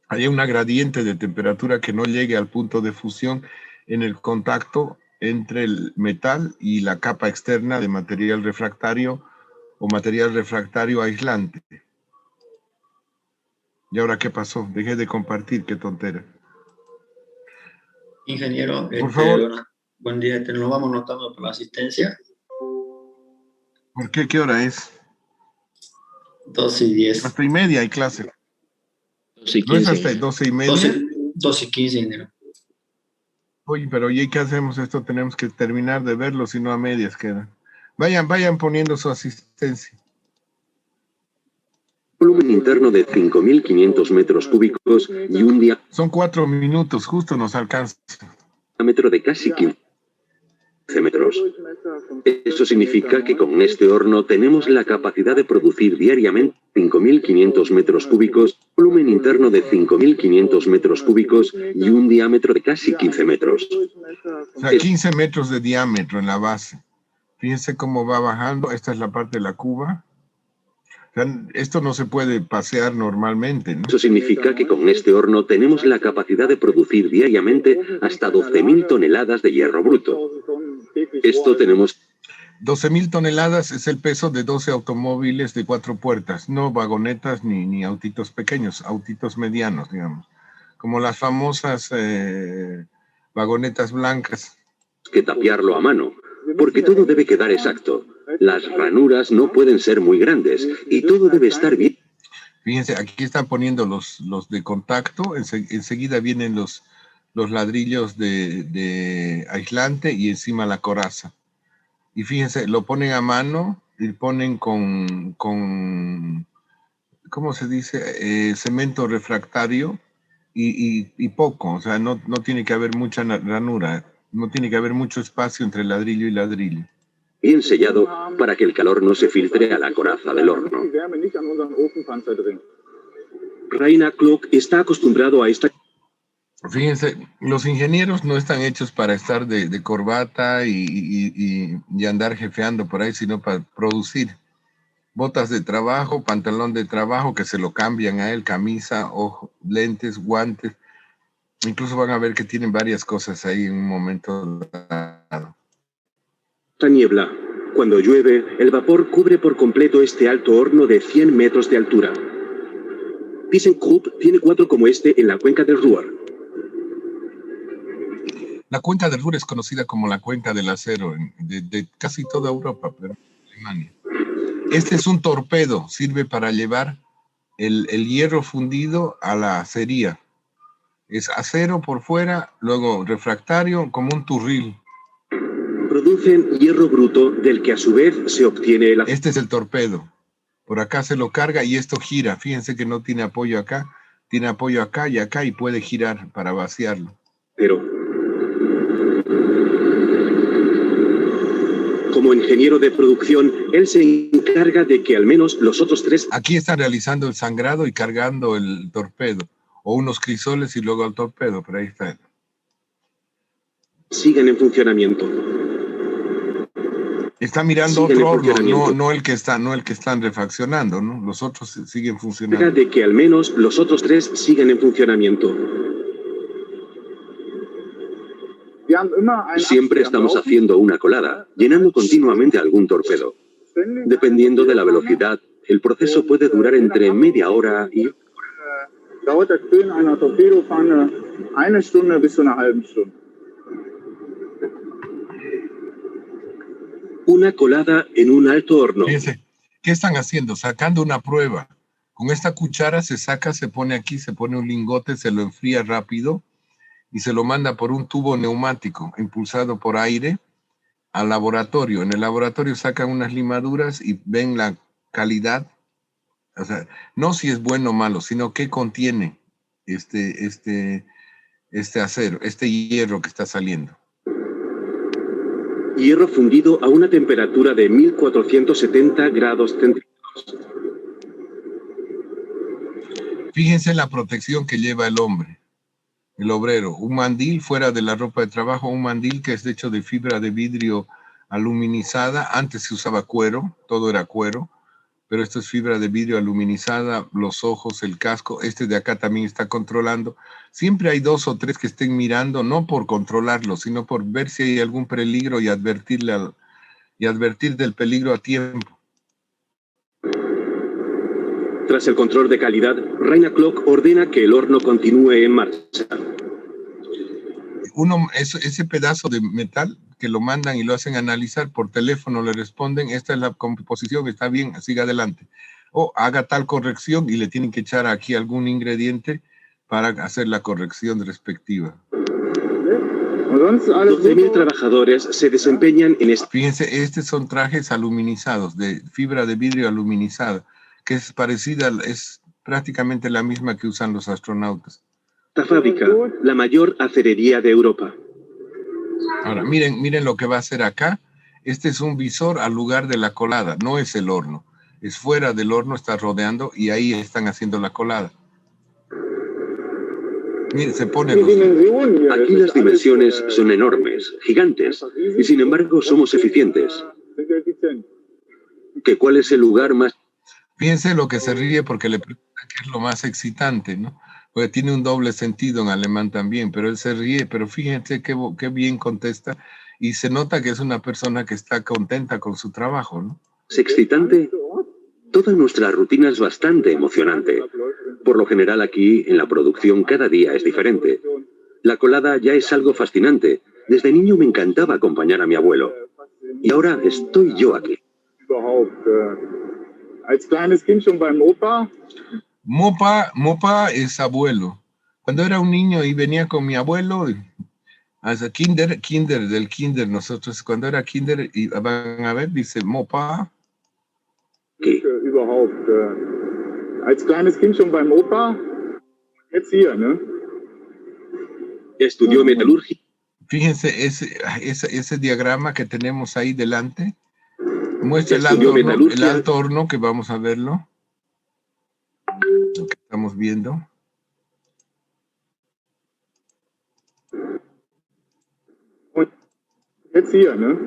Hay una gradiente de temperatura que no llegue al punto de fusión en el contacto entre el metal y la capa externa de material refractario o material refractario aislante. ¿Y ahora qué pasó? Dejé de compartir, qué tontera. Ingeniero, por favor. Buen día, nos vamos notando por la asistencia. ¿Por qué? ¿Qué hora es? 12:10. Hasta y media hay clase. 12:15. ¿No es hasta 12:30? 12:15, ingeniero. Oye, pero ¿y qué hacemos esto? Tenemos que terminar de verlo, si no a medias queda. Vayan poniendo su asistencia. Volumen interno de 5.500 metros cúbicos y un Son 4 minutos, justo nos alcanza. diámetro de casi 15 metros. Eso significa que con este horno tenemos la capacidad de producir diariamente 5.500 metros cúbicos, volumen interno de 5.500 metros cúbicos y un diámetro de casi 15 metros. O sea, 15 metros de diámetro en la base. Fíjense cómo va bajando. Esta es la parte de la cuba. O sea, esto no se puede pasear normalmente, ¿no? Eso significa que con este horno tenemos la capacidad de producir diariamente hasta 12.000 toneladas de hierro bruto. Esto tenemos... 12.000 toneladas es el peso de 12 automóviles de 4 puertas, no vagonetas ni autitos pequeños, autitos medianos, digamos, como las famosas vagonetas blancas. Que tapiarlo a mano, porque todo debe quedar exacto. Las ranuras no pueden ser muy grandes y todo debe estar bien. Fíjense, aquí están poniendo los de contacto, enseguida vienen los ladrillos de aislante y encima la coraza. Y fíjense, lo ponen a mano y ponen con ¿cómo se dice? Cemento refractario y poco, o sea, no tiene que haber mucha ranura, no tiene que haber mucho espacio entre ladrillo y ladrillo. Bien sellado para que el calor no se filtre a la coraza del horno. Rainer Klug está acostumbrado a esta... Fíjense, los ingenieros no están hechos para estar de corbata y andar jefeando por ahí, sino para producir. Botas de trabajo, pantalón de trabajo, que se lo cambian a él, camisa, lentes, guantes. Incluso van a ver que tienen varias cosas ahí en un momento dado. La niebla. Cuando llueve, el vapor cubre por completo este alto horno de 100 metros de altura. ThyssenKrupp tiene 4 como este en la cuenca del Ruhr. La cuenca del Ruhr es conocida como la cuenca del acero de casi toda Europa, pero Alemania. Este es un torpedo, sirve para llevar el hierro fundido a la acería. Es acero por fuera, luego refractario, como un turril. Producen hierro bruto, del que a su vez se obtiene el... Este es el torpedo. Por acá se lo carga y esto gira. Fíjense que no tiene apoyo acá, tiene apoyo acá y puede girar para vaciarlo. Pero, como ingeniero de producción, él se encarga de que al menos los otros 3... Aquí están realizando el sangrado y cargando el torpedo, o unos crisoles y luego el torpedo, pero ahí está. Siguen en funcionamiento. Está mirando otro horno, no el que están refaccionando, ¿no? Los otros siguen funcionando. De que al menos los otros 3 siguen en funcionamiento. Siempre estamos haciendo una colada, llenando continuamente algún torpedo. Dependiendo de la velocidad, el proceso puede durar entre media hora y... Una colada en un alto horno. Fíjense, ¿qué están haciendo? Sacando una prueba. Con esta cuchara se saca, se pone aquí, se pone un lingote, se lo enfría rápido y se lo manda por un tubo neumático impulsado por aire al laboratorio. En el laboratorio sacan unas limaduras y ven la calidad O sea, no si es bueno o malo, sino qué contiene este acero, este hierro que está saliendo. Hierro fundido a una temperatura de 1470 grados centígrados. Fíjense la protección que lleva el hombre, el obrero. Un mandil fuera de la ropa de trabajo, un mandil que es hecho de fibra de vidrio aluminizada. Antes se usaba cuero, todo era cuero, pero esto es fibra de vidrio aluminizada, los ojos, el casco. Este de acá también está controlando. Siempre hay 2 o 3 que estén mirando, no por controlarlo, sino por ver si hay algún peligro y advertir del peligro a tiempo. Tras el control de calidad, Rheinaclock ordena que el horno continúe en marcha. Ese pedazo de metal que lo mandan y lo hacen analizar por teléfono, le responden, esta es la composición, está bien, siga adelante. O haga tal corrección y le tienen que echar aquí algún ingrediente para hacer la corrección respectiva. 12.000 trabajadores se desempeñan en este... Fíjense, estos son trajes aluminizados, de fibra de vidrio aluminizada, que es parecida, es prácticamente la misma que usan los astronautas. Esta fábrica, la mayor acerería de Europa. Ahora, miren lo que va a hacer acá. Este es un visor al lugar de la colada, no es el horno. Es fuera del horno, está rodeando y ahí están haciendo la colada. Miren, se pone... Aquí las dimensiones son enormes, gigantes, y sin embargo somos eficientes. ¿Cuál es el lugar más...? Fíjense lo que se ríe porque le preguntan qué es lo más excitante, ¿no? Porque tiene un doble sentido en alemán también, pero él se ríe, pero fíjense qué bien contesta y se nota que es una persona que está contenta con su trabajo, ¿no? ¿Es excitante? Toda nuestra rutina es bastante emocionante. Por lo general aquí, en la producción, cada día es diferente. La colada ya es algo fascinante. Desde niño me encantaba acompañar a mi abuelo. Y ahora estoy yo aquí. Mopa es abuelo. Cuando era un niño y venía con mi abuelo, hasta kinder, nosotros cuando era kinder, y van a ver, dice Mopa. ¿Qué? Als kleines Kind schon beim Opa, jetzt hier, ¿no? Estudió metalurgia. Fíjense ese diagrama que tenemos ahí delante. Muestra el alto horno, que vamos a verlo. Lo que estamos viendo. Jetzt hier, ¿no?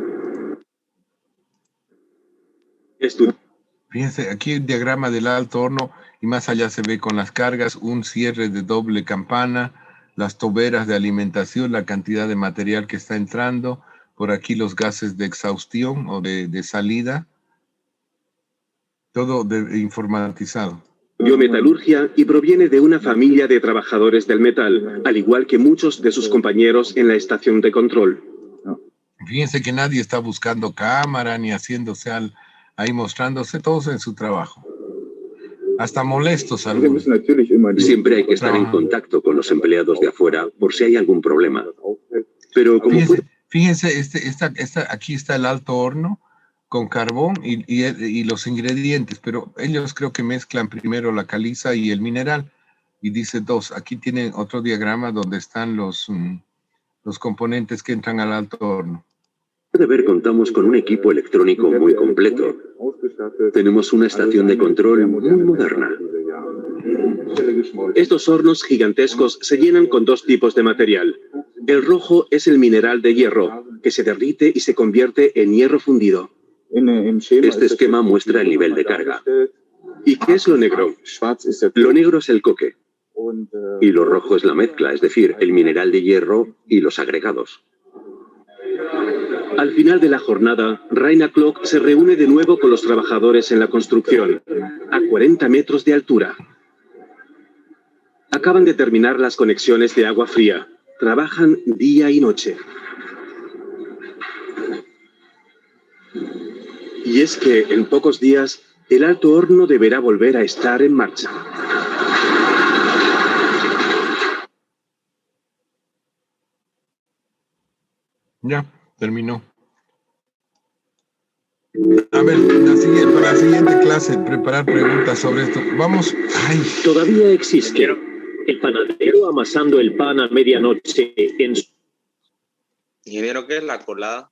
Fíjense, aquí el diagrama del alto horno y más allá se ve con las cargas, un cierre de doble campana, las toberas de alimentación, la cantidad de material que está entrando, por aquí los gases de exhaustión o de salida, todo informatizado. Estudió metalurgia y proviene de una familia de trabajadores del metal, al igual que muchos de sus compañeros en la estación de control. Fíjense que nadie está buscando cámara ni haciéndose ahí mostrándose, todos en su trabajo. Hasta molestos algunos. Siempre hay que estar en contacto con los empleados de afuera por si hay algún problema. Pero como fíjense, aquí está el alto horno con carbón y los ingredientes, pero ellos creo que mezclan primero la caliza y el mineral. Y dice 2. Aquí tienen otro diagrama donde están los componentes que entran al alto horno. De ver, contamos con un equipo electrónico muy completo. Tenemos una estación de control muy moderna. Estos hornos gigantescos se llenan con 2 tipos de material. El rojo es el mineral de hierro, que se derrite y se convierte en hierro fundido. Este esquema muestra el nivel de carga. ¿Y qué es lo negro? Lo negro es el coque. Y lo rojo es la mezcla, es decir, el mineral de hierro y los agregados. Al final de la jornada, Rheinaclock se reúne de nuevo con los trabajadores en la construcción, a 40 metros de altura. Acaban de terminar las conexiones de agua fría. Trabajan día y noche. Y es que en pocos días, el alto horno deberá volver a estar en marcha. Ya, terminó. A ver, para la siguiente clase, preparar preguntas sobre esto. Vamos. Ay. Todavía existe el panadero amasando el pan a medianoche en su... Ingeniero, ¿qué es la colada?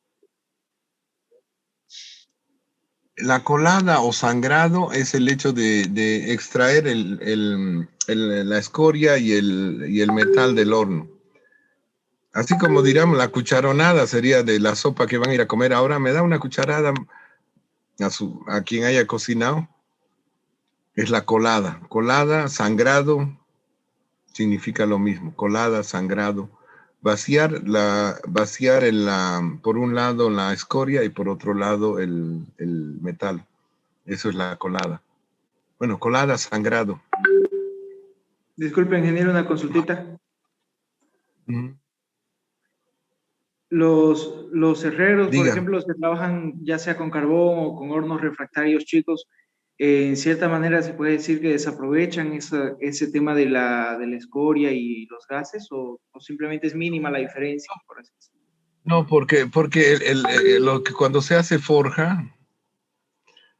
La colada o sangrado es el hecho de extraer la escoria y el metal del horno. Así como diríamos, la cucharonada sería de la sopa que van a ir a comer. Ahora me da una cucharada a quien haya cocinado. Es la colada. Colada, sangrado, significa lo mismo. Colada, sangrado. Vaciar por un lado la escoria y por otro lado el metal. Eso es la colada. Bueno, colada, sangrado. Disculpe, ingeniero, una consultita. Uh-huh. Los herreros, Diga. por ejemplo, los que trabajan ya sea con carbón o con hornos refractarios chicos, en cierta manera se puede decir que desaprovechan ese tema de la escoria y los gases, o simplemente es mínima la diferencia, por así decirlo. No, porque lo que cuando se hace forja,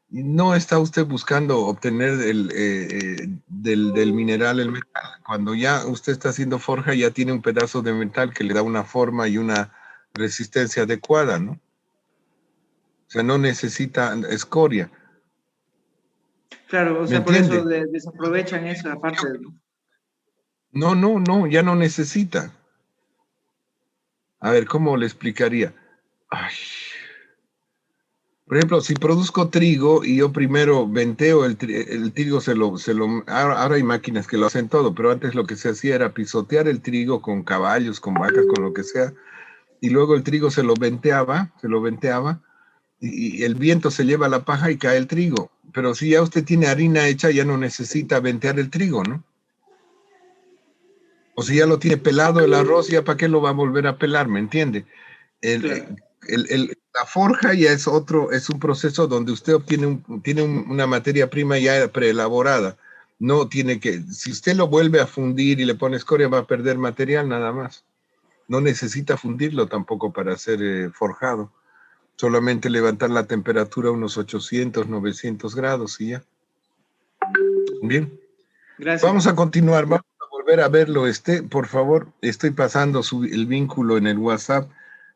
no está usted buscando obtener del mineral el metal. Cuando ya usted está haciendo forja, ya tiene un pedazo de metal que le da una forma y una resistencia adecuada, ¿no? O sea, no necesita escoria. Claro, o sea, por eso desaprovechan esa parte. No, ya no necesita. A ver, ¿cómo le explicaría? Ay. Por ejemplo, si produzco trigo y yo primero venteo el trigo, ahora hay máquinas que lo hacen todo, pero antes lo que se hacía era pisotear el trigo con caballos, con vacas, con lo que sea, y luego el trigo se lo venteaba, y el viento se lleva la paja y cae el trigo. Pero si ya usted tiene harina hecha, ya no necesita ventear el trigo, ¿no? O si ya lo tiene pelado el arroz, ¿ya para qué lo va a volver a pelar? ¿Me entiende? Claro. La forja ya es un proceso donde usted tiene una materia prima ya preelaborada. No tiene que, si usted lo vuelve a fundir y le pone escoria, va a perder material nada más. No necesita fundirlo tampoco para ser forjado. Solamente levantar la temperatura a unos 800, 900 grados y ya. Bien. Gracias. Vamos a continuar, vamos a volver a verlo. Por favor, estoy pasando el vínculo en el WhatsApp.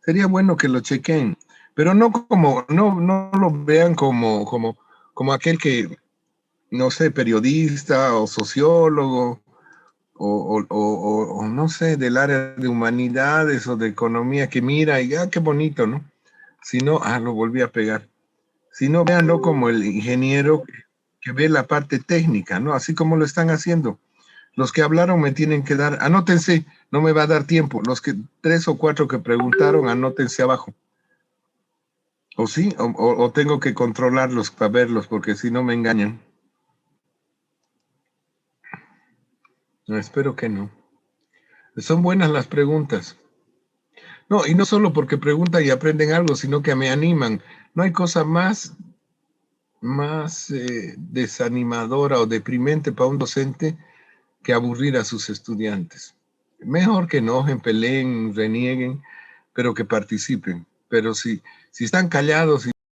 Sería bueno que lo chequen, pero no lo vean como aquel que, no sé, periodista o sociólogo o no sé, del área de humanidades o de economía que mira y qué bonito, ¿no? Si no, lo volví a pegar. Si no, véanlo como el ingeniero que ve la parte técnica, ¿no? Así como lo están haciendo. Los que hablaron me tienen que dar, anótense, no me va a dar tiempo. Los 3 o 4 que preguntaron, anótense abajo. ¿O sí? ¿O tengo que controlarlos para verlos? Porque si no me engañan. No, espero que no. Son buenas las preguntas. No, y no solo porque preguntan y aprenden algo, sino que me animan. No hay cosa más desanimadora o deprimente para un docente que aburrir a sus estudiantes. Mejor que enojen, peleen, renieguen, pero que participen. Pero si están callados y